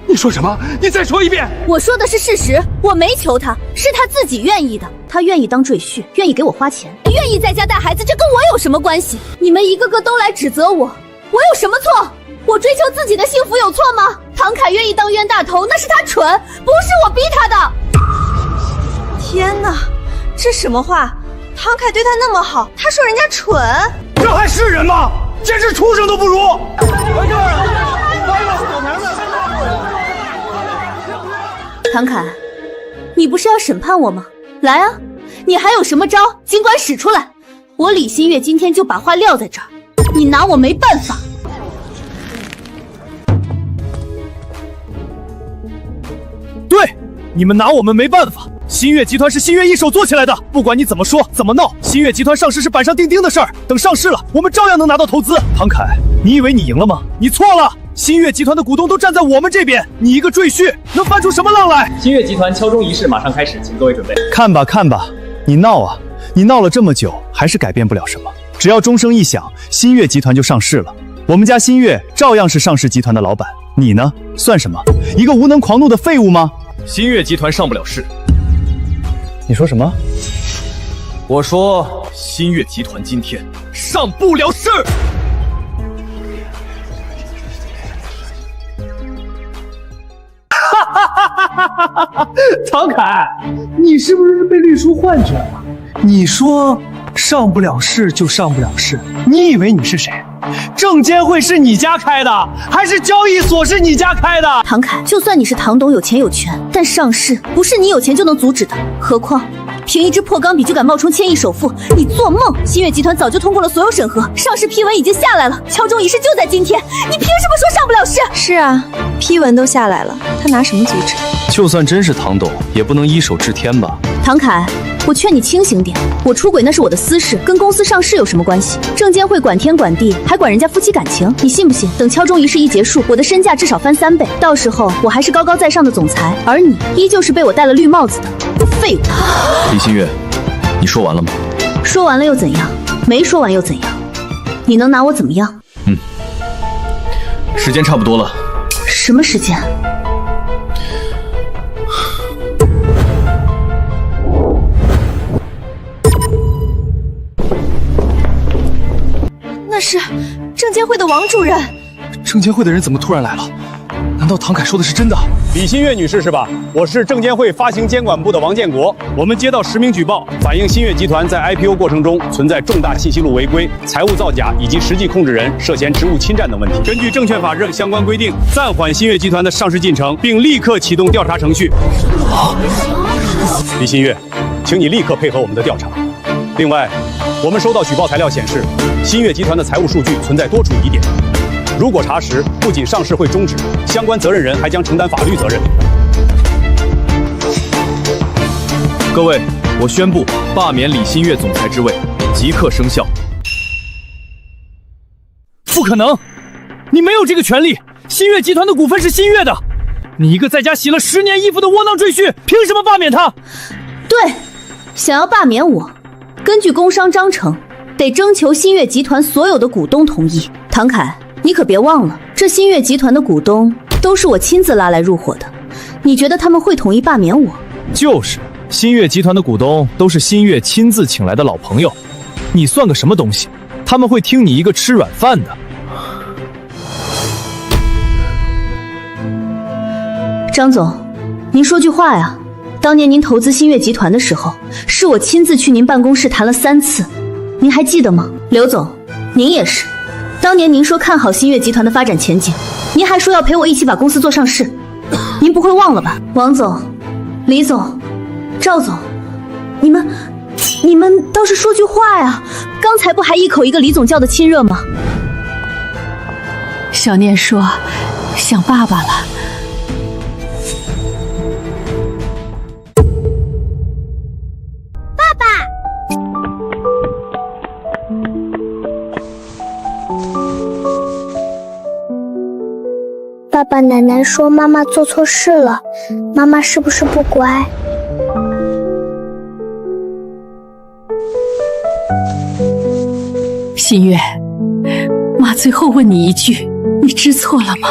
你说什么？你再说一遍！我说的是事实，我没求他，是他自己愿意的。他愿意当赘婿，愿意给我花钱，愿意在家带孩子，这跟我有什么关系？你们一个个都来指责我，我有什么错？我追求自己的幸福有错吗？唐凯愿意当冤大头，那是他蠢，不是我逼他的。天哪，这什么话？唐凯对他那么好，他说人家蠢，这还是人吗？简直畜生都不如！唐凯，你不是要审判我吗？来啊，你还有什么招，尽管使出来。我李新月今天就把话撂在这儿，你拿我没办法。对，你们拿我们没办法。新月集团是新月一手做起来的，不管你怎么说怎么闹，新月集团上市是板上钉钉的事儿。等上市了，我们照样能拿到投资。唐凯，你以为你赢了吗？你错了。新月集团的股东都站在我们这边，你一个赘婿能翻出什么浪来？新月集团敲钟仪式马上开始，请各位准备。看吧看吧，你闹啊，你闹了这么久，还是改变不了什么。只要钟声一响，新月集团就上市了。我们家新月照样是上市集团的老板，你呢，算什么？一个无能狂怒的废物吗？新月集团上不了市。你说什么？我说新月集团今天上不了市。唐凯，你是不是被绿叔幻觉了？你说上不了市就上不了市，你以为你是谁？证监会是你家开的，还是交易所是你家开的？唐凯，就算你是唐董有钱有权，但上市不是你有钱就能阻止的。何况凭一支破钢笔就敢冒充千亿首富，你做梦！新月集团早就通过了所有审核，上市批文已经下来了，敲钟仪式就在今天。你凭什么说上不了市？是啊，批文都下来了，他拿什么阻止？就算真是唐董，也不能一手治天吧？唐凯，我劝你清醒点，我出轨那是我的私事，跟公司上市有什么关系？证监会管天管地，还管人家夫妻感情，你信不信？等敲钟仪式一结束，我的身价至少翻3倍，到时候我还是高高在上的总裁，而你依旧是被我戴了绿帽子的废物。李新月，你说完了吗？说完了又怎样？没说完又怎样？你能拿我怎么样？时间差不多了。什么时间？那是证监会的王主任。证监会的人怎么突然来了？难道唐凯说的是真的？李新月女士是吧？我是证监会发行监管部的王建国。我们接到10名举报，反映新月集团在 IPO 过程中存在重大信息路违规、财务造假以及实际控制人涉嫌职务侵占等问题。根据证券法之相关规定，暂缓新月集团的上市进程，并立刻启动调查程序。李新月，请你立刻配合我们的调查。另外，我们收到举报材料显示，新月集团的财务数据存在多处疑点。如果查实，不仅上市会终止，相关责任人还将承担法律责任。各位，我宣布罢免李新月总裁之位，即刻生效。不可能，你没有这个权利。新月集团的股份是新月的，你一个在家洗了10年衣服的窝囊赘婿，凭什么罢免他？对，想要罢免我，根据工商章程，得征求新月集团所有的股东同意。唐凯，你可别忘了，这新月集团的股东都是我亲自拉来入伙的，你觉得他们会同意罢免我？就是，新月集团的股东都是新月亲自请来的老朋友，你算个什么东西？他们会听你一个吃软饭的。张总，您说句话呀。当年您投资新月集团的时候，是我亲自去您办公室谈了3次，您还记得吗？刘总，您也是。当年您说看好新月集团的发展前景，您还说要陪我一起把公司做上市，您不会忘了吧？王总、李总、赵总，你们倒是说句话呀！刚才不还一口一个李总叫的亲热吗？小念说想爸爸了。爸爸奶奶说妈妈做错事了，妈妈是不是不乖？新月，妈最后问你一句，你知错了吗？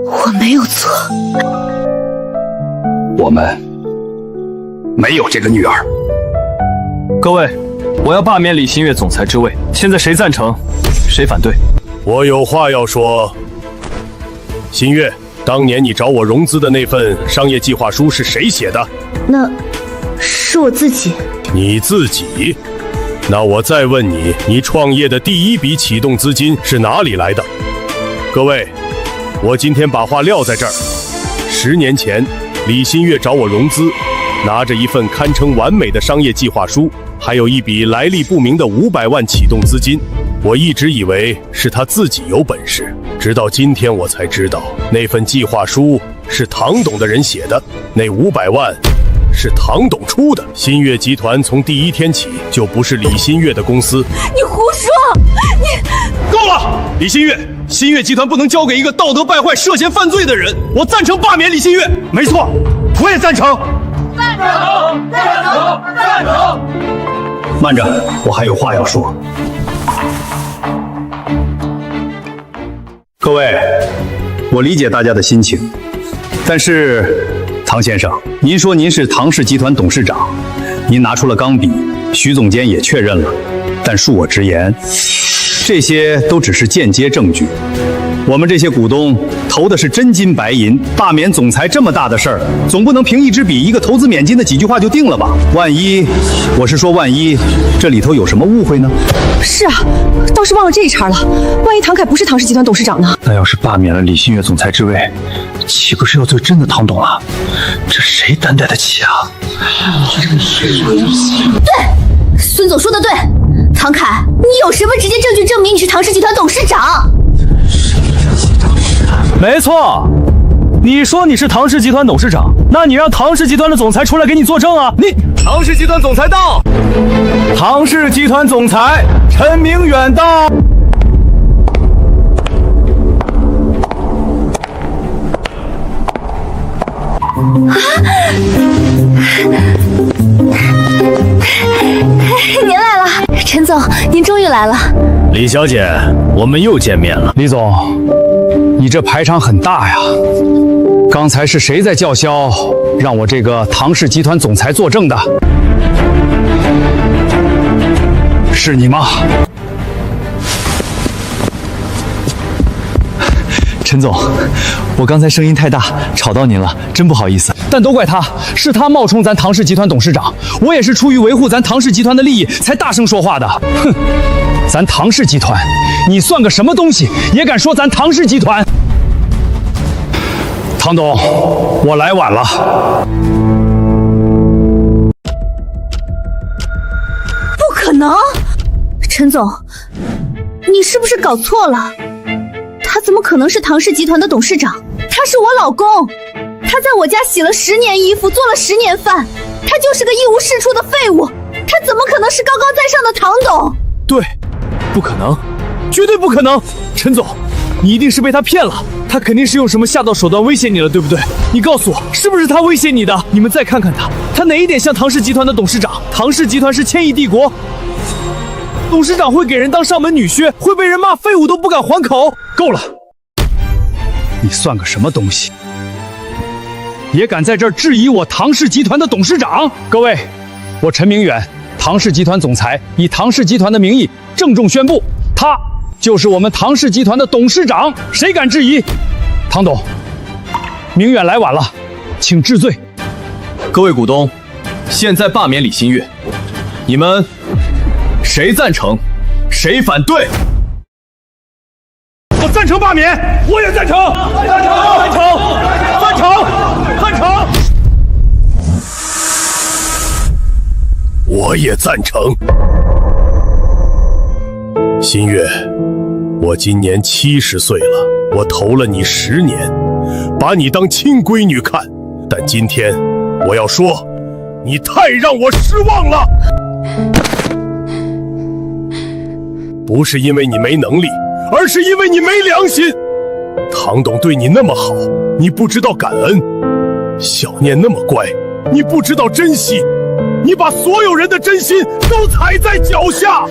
我没有错。我们没有这个女儿。各位，我要罢免李新月总裁之位，现在谁赞成，谁反对？我有话要说。新月，当年你找我融资的那份商业计划书是谁写的？那是我自己。你自己？那我再问你，你创业的第一笔启动资金是哪里来的？各位，我今天把话撂在这儿。10年前，李新月找我融资，拿着一份堪称完美的商业计划书，还有一笔来历不明的500万启动资金。我一直以为是他自己有本事，直到今天我才知道，那份计划书是唐董的人写的，那500万是唐董出的。新月集团从第1天起就不是李新月的公司。你胡说！你够了！李新月，新月集团不能交给一个道德败坏、涉嫌犯罪的人。我赞成罢免李新月。没错，我也赞成。爸慢着，我还有话要说。各位，我理解大家的心情，但是唐先生，您说您是唐氏集团董事长，您拿出了钢笔，徐总监也确认了，但恕我直言，这些都只是间接证据。我们这些股东投的是真金白银，罢免总裁这么大的事儿，总不能凭一支笔、一个投资免金的几句话就定了吧？万一这里头有什么误会呢？是啊，倒是忘了这一茬了。万一唐凯不是唐氏集团董事长呢？那要是罢免了李新月总裁之位，岂不是要罪真的唐董了？这谁担待得起啊？对，孙总说的对，唐凯，你有什么直接证据证明你是唐氏集团董事长？没错，你说你是唐氏集团董事长，那你让唐氏集团的总裁出来给你作证啊！你唐氏集团总裁到，唐氏集团总裁陈明远到。您来了，陈总，您终于来了。李小姐，我们又见面了。李总，你这排场很大呀！刚才是谁在叫嚣，让我这个唐氏集团总裁作证的？是你吗？陈总，我刚才声音太大，吵到您了，真不好意思。但都怪他，是他冒充咱唐氏集团董事长，我也是出于维护咱唐氏集团的利益才大声说话的。哼，咱唐氏集团，你算个什么东西，也敢说咱唐氏集团？唐董，我来晚了。不可能，陈总，你是不是搞错了？他怎么可能是唐氏集团的董事长？他是我老公，他在我家洗了10年衣服，做了10年饭，他就是个一无是处的废物，他怎么可能是高高在上的唐董？对，不可能，绝对不可能！陈总，你一定是被他骗了，他肯定是用什么下道手段威胁你了，对不对？你告诉我，是不是他威胁你的？你们再看看他，他哪一点像唐氏集团的董事长？唐氏集团是千亿帝国，董事长会给人当上门女婿，会被人骂废物都不敢还口。够了，你算个什么东西？也敢在这儿质疑我唐氏集团的董事长？各位，我陈明远，唐氏集团总裁，以唐氏集团的名义郑重宣布，他就是我们唐氏集团的董事长，谁敢质疑？唐董，明远来晚了，请治罪。各位股东，现在罢免李新月，你们谁赞成，谁反对？我赞成罢免，我也赞成，赞成。我也赞成。新月，我今年70岁了，我投了你10年，把你当亲闺女看，但今天我要说，你太让我失望了。不是因为你没能力，而是因为你没良心。唐董对你那么好，你不知道感恩；小念那么乖，你不知道珍惜。你把所有人的真心都踩在脚下。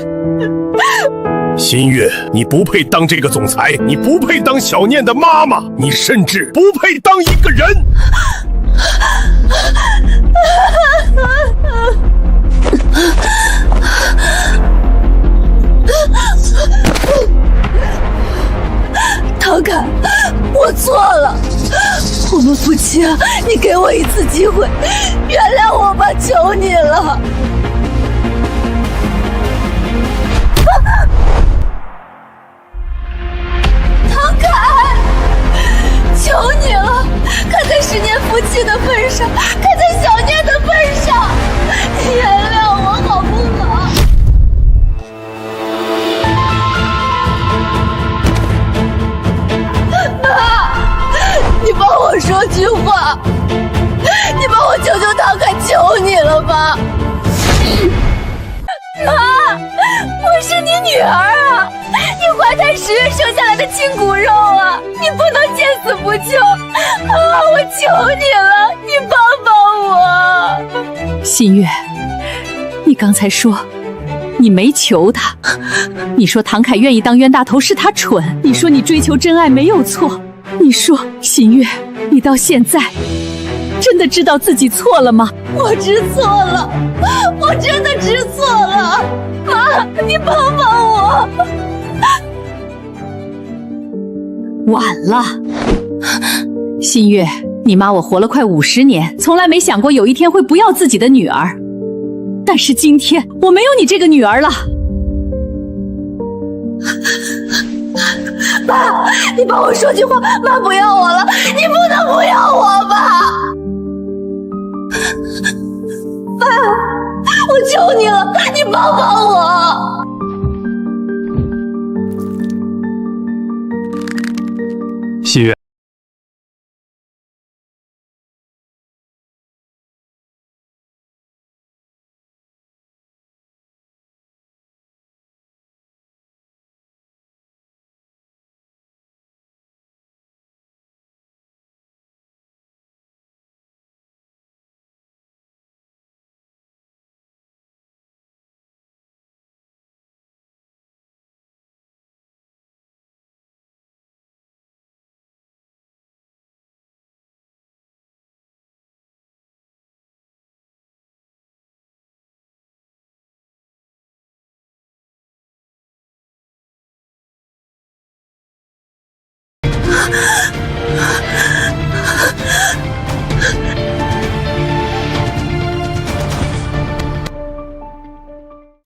新月，你不配当这个总裁，你不配当小念的妈妈，你甚至不配当一个人。唐凯，我错了，我们夫妻啊，你给我一次机会，原谅我吧，求你了。唐凯，求你了，看在10年夫妻的份上，看在小念的份上，你原谅我好不好？你帮我说句话，你帮我求求唐凯，求你了吧！妈，我是你女儿啊，你怀胎10月生下来的亲骨肉啊，你不能见死不救啊！我求你了，你帮帮我！新月，你刚才说你没求他，你说唐凯愿意当冤大头是他蠢，你说你追求真爱没有错，你说新月，你到现在真的知道自己错了吗？我知错了，我真的知错了，妈，你帮帮我。晚了，新月，你妈我活了快50年，从来没想过有一天会不要自己的女儿，但是今天我没有你这个女儿了。爸，你帮我说句话，妈不要我了，你不能不要我吧？爸，我求你了，你帮帮我。新月，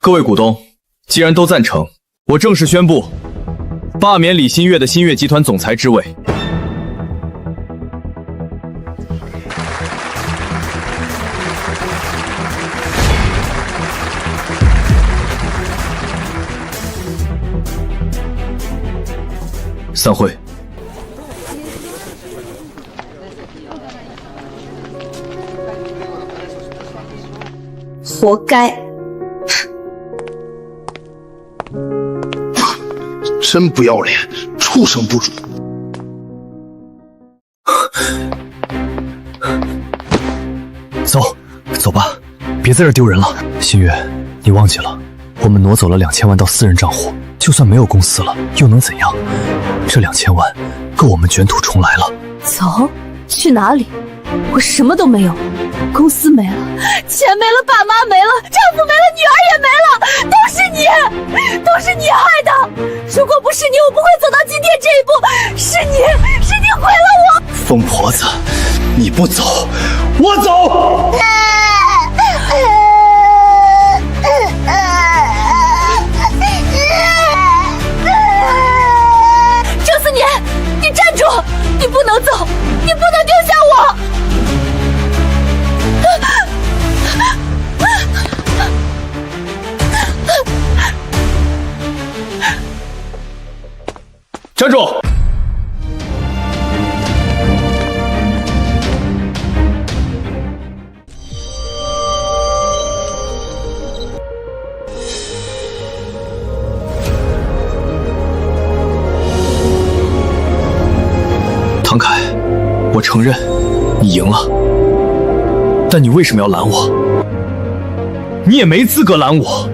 各位股东，既然都赞成，我正式宣布罢免李新月的新月集团总裁之位。散会。活该。真不要脸，畜生不如！走，走吧，别在这儿丢人了。新月，你忘记了，我们挪走了2000万到私人账户，就算没有公司了，又能怎样？这2000万够我们卷土重来了。走，去哪里？我什么都没有，公司没了，钱没了，爸妈没了，丈夫没了，女儿也没了，都是你，都是你害的。如果不是你，我不会走到今天这一步。是你毁了我。疯婆子，你不走，我走。郑思年，你站住！你不能走，你不能丢下我！站住！唐凯，我承认你赢了，但你为什么要拦我？你也没资格拦我，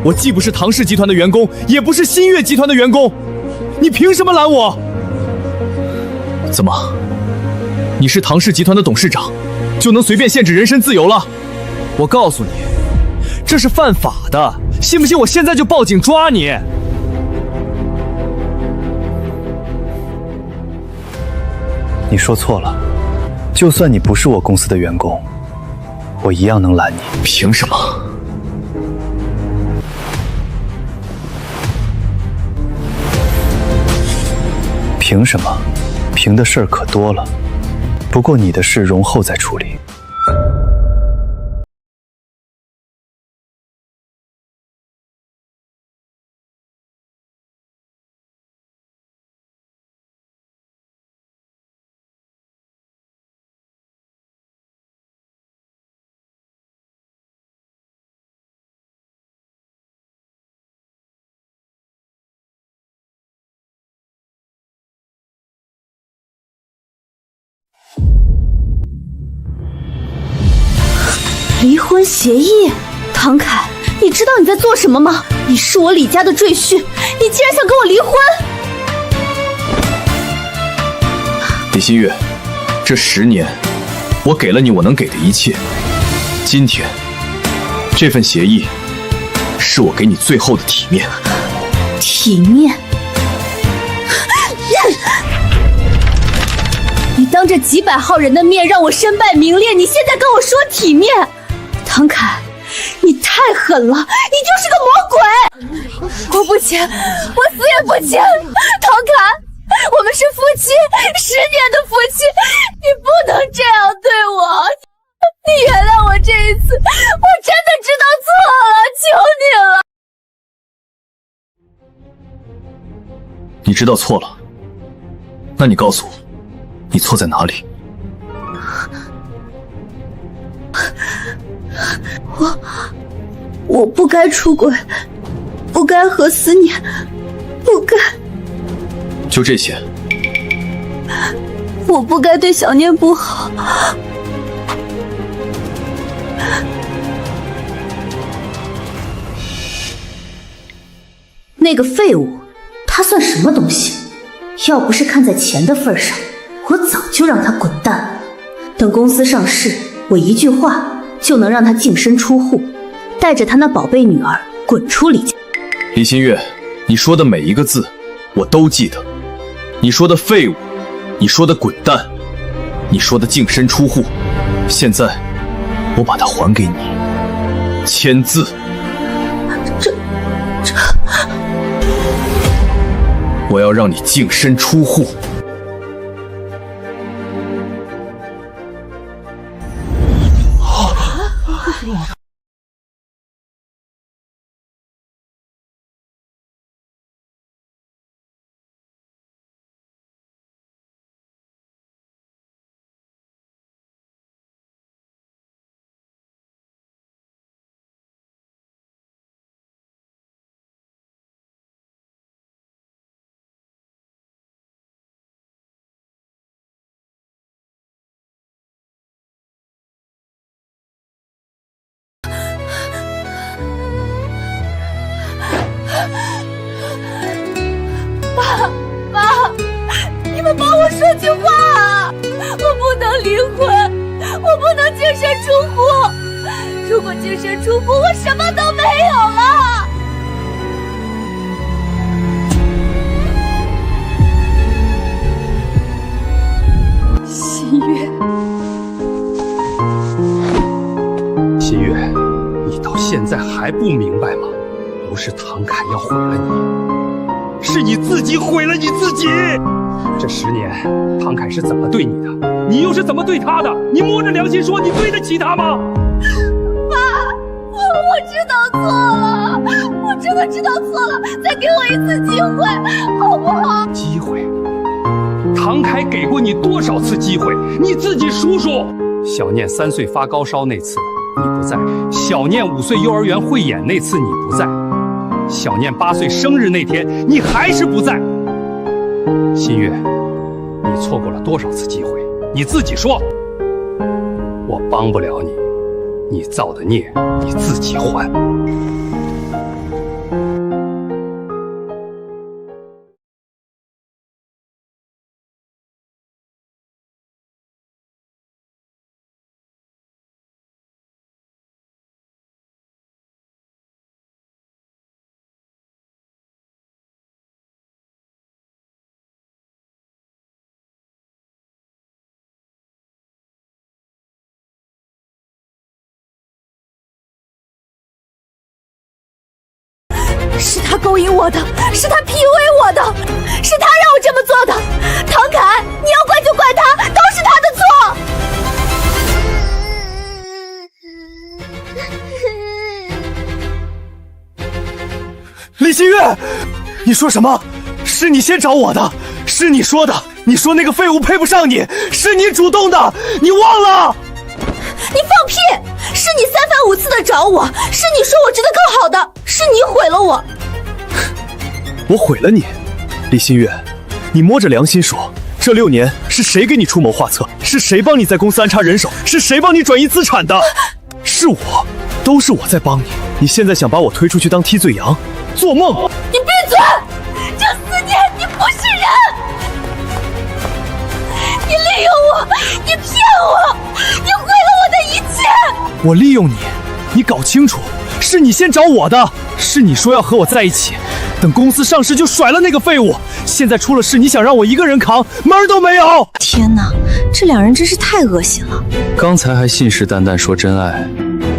我既不是唐氏集团的员工，也不是新月集团的员工。你凭什么拦我？怎么，你是唐氏集团的董事长，就能随便限制人身自由了？我告诉你，这是犯法的，信不信我现在就报警抓你？你说错了，就算你不是我公司的员工，我一样能拦你。凭什么？凭什么？凭的事儿可多了，不过你的事容后再处理。离婚协议？唐凯，你知道你在做什么吗？你是我李家的赘婿，你竟然想跟我离婚！李新月，这10年，我给了你我能给的一切。今天，这份协议，是我给你最后的体面。体面？你当着几百号人的面让我身败名裂，你现在跟我说体面？唐凯，你太狠了，你就是个魔鬼！我不签，我死也不签！唐凯，我们是夫妻，10年的夫妻，你不能这样对我！你原谅我这一次，我真的知道错了，求你了！你知道错了，那你告诉我，你错在哪里？我不该出轨，不该和思念，不该。就这些？我不该对小念不好。那个废物，他算什么东西？要不是看在钱的份上，我早就让他滚蛋。等公司上市，我一句话就能让他净身出户，带着他那宝贝女儿滚出李家。李新月，你说的每一个字，我都记得。你说的废物，你说的滚蛋，你说的净身出户，现在我把它还给你，签字。我要让你净身出户。爸，你们帮我说句话啊！我不能离婚，我不能净身出户。如果净身出户，我什么都没有了。新月，新月，你到现在还不明白吗？不是唐凯要毁了你，是你自己毁了你自己。这10年，唐凯是怎么对你的？你又是怎么对他的？你摸着良心说，你对得起他吗？爸，我知道错了，我真的知道错了，再给我一次机会，好不好？机会？唐凯给过你多少次机会？你自己数数。小念3岁发高烧那次你不在，小念5岁幼儿园汇演那次你不在，小念8岁生日那天你还是不在。新月，你错过了多少次机会？你自己说。我帮不了你，你造的孽你自己还。是他勾引我的，是他 PUA 我的，是他让我这么做的。唐凯，你要怪就怪他，都是他的错。李新月，你说什么？是你先找我的，是你说的。你说那个废物配不上你，是你主动的，你忘了？你放屁！是你3番5次的找我，是你说我值得更好的，是你毁了我。我毁了你，李新月，你摸着良心说，这6年是谁给你出谋划策？是谁帮你在公司安插人手？是谁帮你转移资产的？是是我，都是我在帮你。你现在想把我推出去当替罪羊，做梦！你闭嘴！这4年你不是人，你利用我，你骗我，你毁了我的一切。我利用你，你搞清楚，是你先找我的，是你说要和我在一起，等公司上市就甩了那个废物。现在出了事，你想让我一个人扛，门儿都没有！天哪，这两人真是太恶心了。刚才还信誓旦旦说真爱，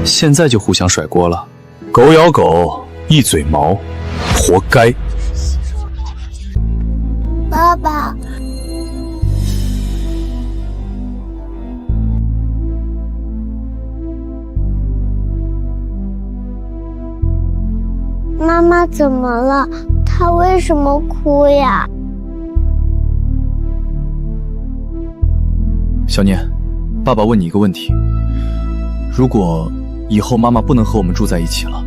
现在就互相甩锅了。狗咬狗，一嘴毛，活该。爸爸，妈妈怎么了？她为什么哭呀？小念，爸爸问你一个问题：如果以后妈妈不能和我们住在一起了，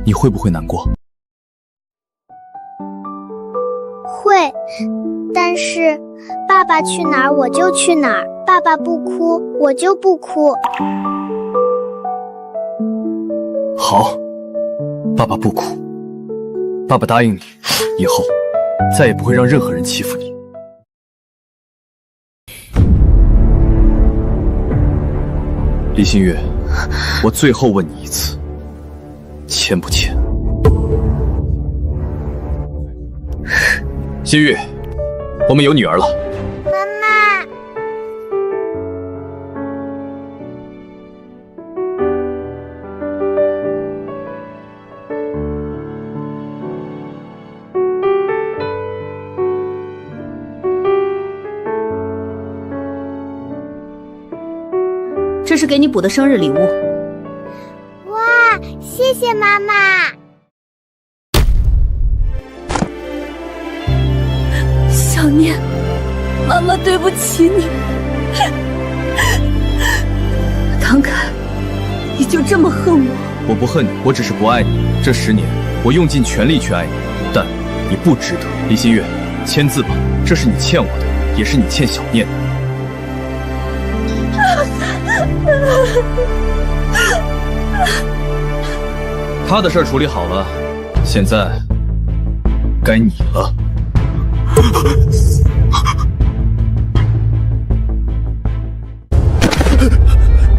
你会不会难过？会，但是爸爸去哪儿我就去哪儿，爸爸不哭我就不哭。好，爸爸不哭。爸爸答应你，以后再也不会让任何人欺负你。李新月，我最后问你一次，签不签？新月，我们有女儿了。妈妈，这是给你补的生日礼物。哇，谢谢妈妈。小念，妈妈对不起你。唐凯，你就这么恨我？我不恨你，我只是不爱你。这10年，我用尽全力去爱你，但你不值得。李新月，签字吧，这是你欠我的，也是你欠小念的。他的事儿处理好了，现在该你了。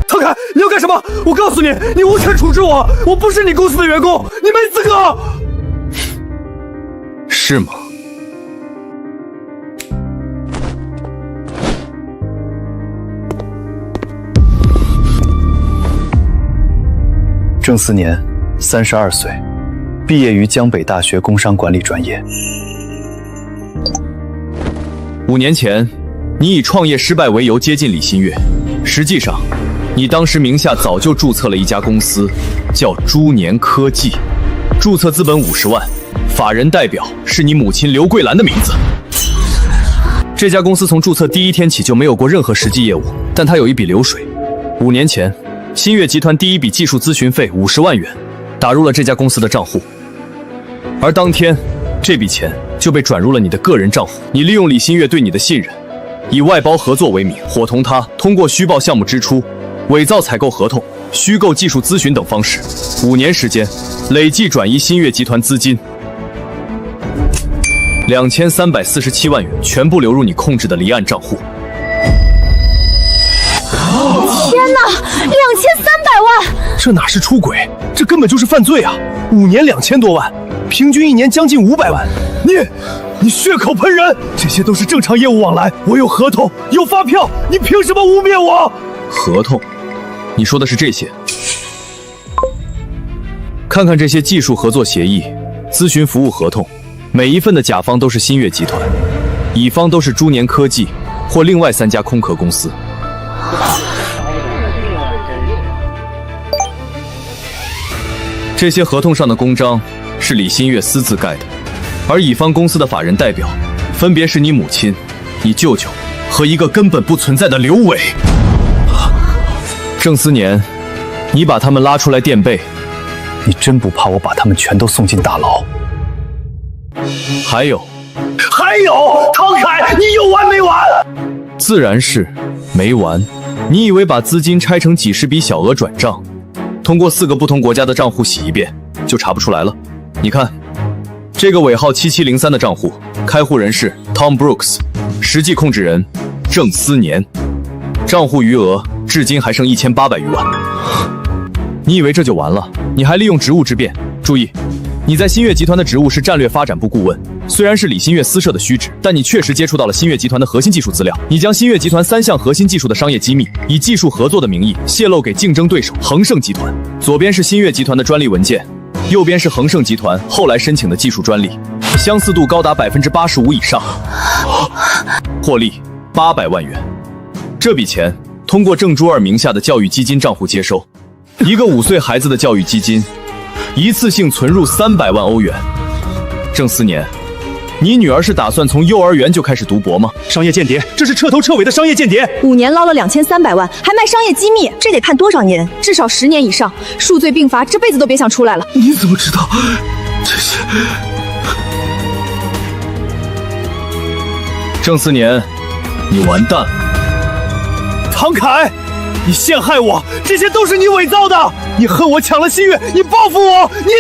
唐凯，你要干什么？我告诉你，你无权处置我，我不是你公司的员工，你没资格。是吗？郑思年，32岁，毕业于江北大学工商管理专业。 5年前，你以创业失败为由接近李新月，实际上，你当时名下早就注册了一家公司，叫猪年科技，注册资本50万，法人代表是你母亲刘桂兰的名字。这家公司从注册第一天起就没有过任何实际业务，但它有一笔流水。5年前，新月集团第一笔技术咨询费50万元打入了这家公司的账户，而当天，这笔钱就被转入了你的个人账户。你利用李新月对你的信任，以外包合作为名，伙同他通过虚报项目支出、伪造采购合同、虚构技术咨询等方式，5年时间累计转移新月集团资金2347万元，全部流入你控制的离岸账户。天哪，2300万！这哪是出轨，这根本就是犯罪啊！5年2000多万，平均1年将近500万。你血口喷人，这些都是正常业务往来，我有合同，有发票，你凭什么污蔑我？合同？你说的是这些？看看这些技术合作协议、咨询服务合同，每一份的甲方都是新月集团，乙方都是猪年科技或另外3家空壳公司。这些合同上的公章是李新月私自盖的，而乙方公司的法人代表分别是你母亲、你舅舅和一个根本不存在的刘伟。郑思年，你把他们拉出来垫背，你真不怕我把他们全都送进大牢？还有，唐凯，你有完没完？自然是没完。你以为把资金拆成几十笔小额转账，通过4个不同国家的账户洗一遍，就查不出来了。你看，这个尾号7703的账户，开户人是 Tom Brooks， 实际控制人郑思年，账户余额至今还剩1800余万。你以为这就完了？你还利用职务之便，注意，你在新月集团的职务是战略发展部顾问，虽然是李新月私设的虚职，但你确实接触到了新月集团的核心技术资料。你将新月集团3项核心技术的商业机密，以技术合作的名义泄露给竞争对手恒盛集团。左边是新月集团的专利文件，右边是恒盛集团后来申请的技术专利，相似度高达85%以上，获利800万元。这笔钱通过郑珠儿名下的教育基金账户接收，一个5岁孩子的教育基金，一次性存入300万欧元。郑思年，你女儿是打算从幼儿园就开始读博吗？商业间谍，这是彻头彻尾的商业间谍。5年捞了2300万，还卖商业机密，这得判多少年？至少10年以上，数罪并罚，这辈子都别想出来了。你怎么知道这些？郑思年，你完蛋了。唐凯，你陷害我，这些都是你伪造的！你恨我抢了新月，你报复我，你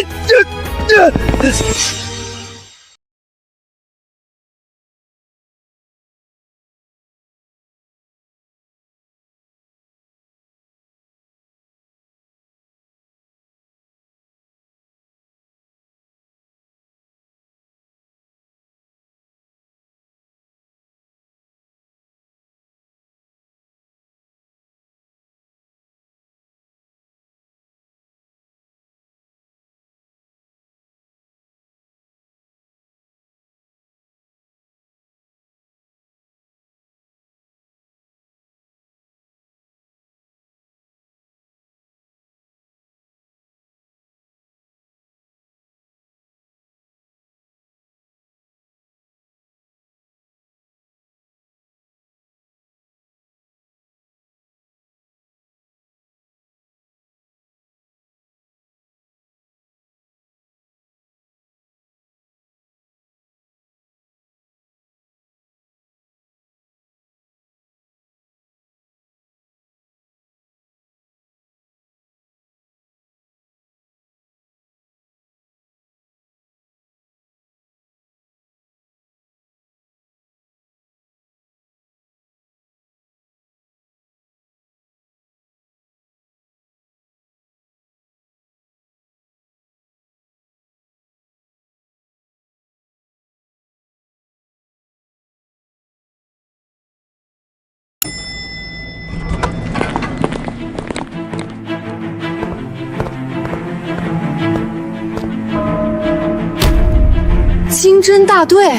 金针大队，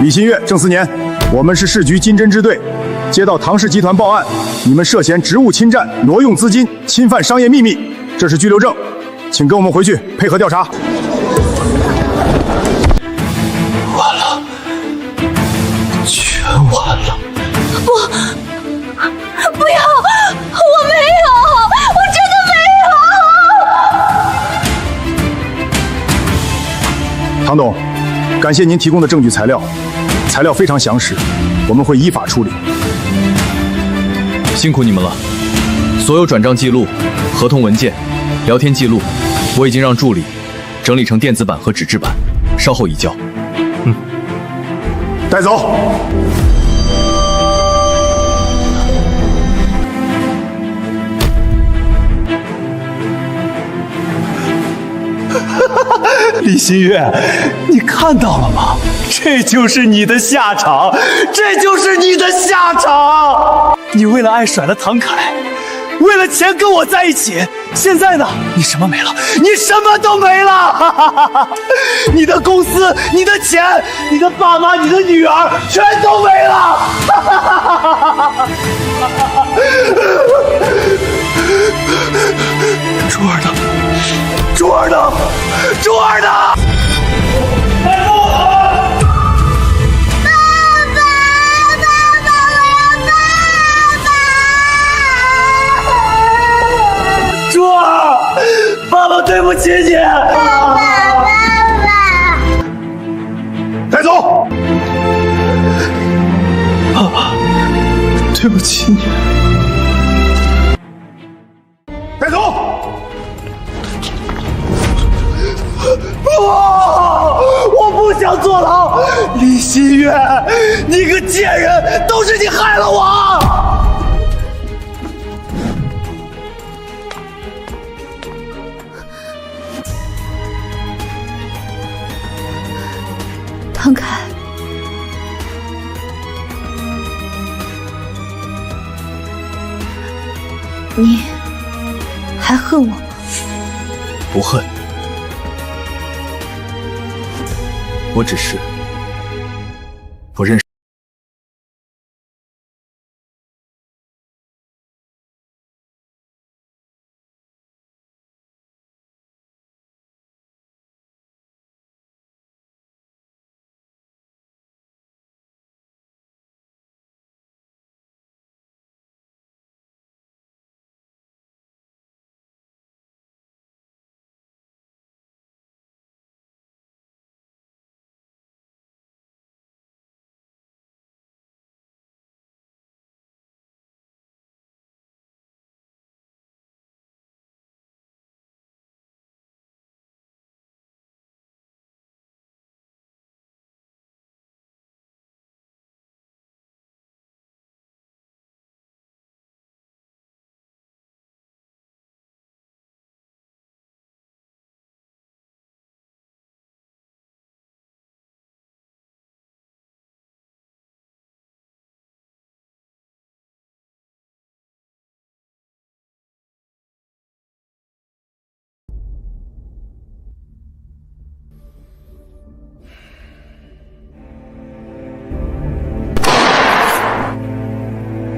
李新月、郑思年，我们是市局金针支队，接到唐氏集团报案，你们涉嫌职务侵占、挪用资金、侵犯商业秘密，这是拘留证，请跟我们回去配合调查。完了，全完了！不要！我没有，我真的没有！唐董，感谢您提供的证据材料，材料非常详实，我们会依法处理。辛苦你们了。所有转账记录、合同文件、聊天记录，我已经让助理整理成电子版和纸质版，稍后移交。带走。李新月，你看到了吗？这就是你的下场，这就是你的下场！你为了爱甩了唐凯，为了钱跟我在一起，现在呢？你什么没了？你什么都没了！你的公司、你的钱、你的爸妈、你的女儿，全都没了！珠儿呢？珠儿呢？珠儿呢？珠儿，爸爸对不起你。爸爸，带走。爸爸，对不起你。想坐牢。李新月，你个贱人，都是你害了我！唐凯，你还恨我吗？不恨，我只是不认识。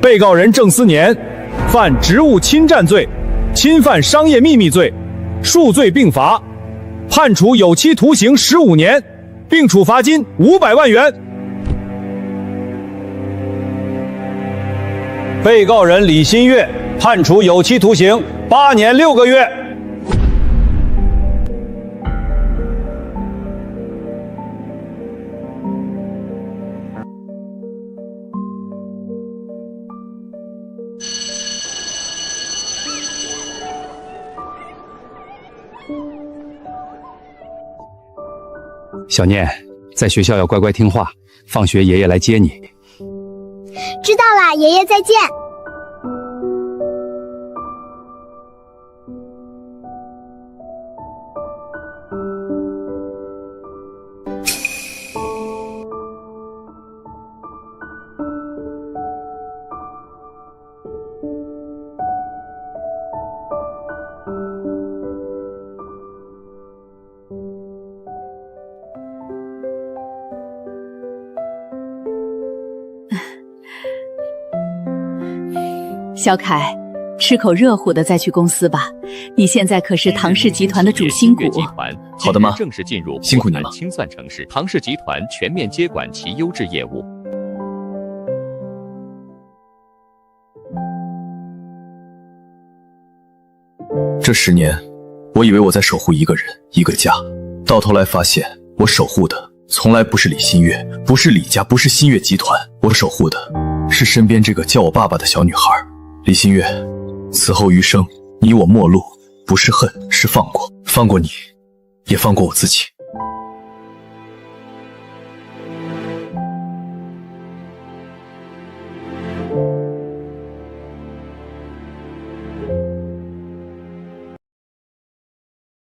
被告人郑思年犯职务侵占罪、侵犯商业秘密罪，数罪并罚，判处有期徒刑15年，并处罚金500万元。被告人李新月判处有期徒刑8年6个月。小念，在学校要乖乖听话，放学爷爷来接你。知道啦，爷爷再见。小凯，吃口热乎的再去公司吧。你现在可是唐氏集团的主心骨。好的妈，正式进入辛苦你了。清算城市，唐氏集团全面接管其优质业务。这10年，我以为我在守护一个人、一个家，到头来发现，我守护的从来不是李新月，不是李家，不是新月集团，我守护的是身边这个叫我爸爸的小女孩。李新月，此后余生，你我陌路，不是恨，是放过，放过你，也放过我自己。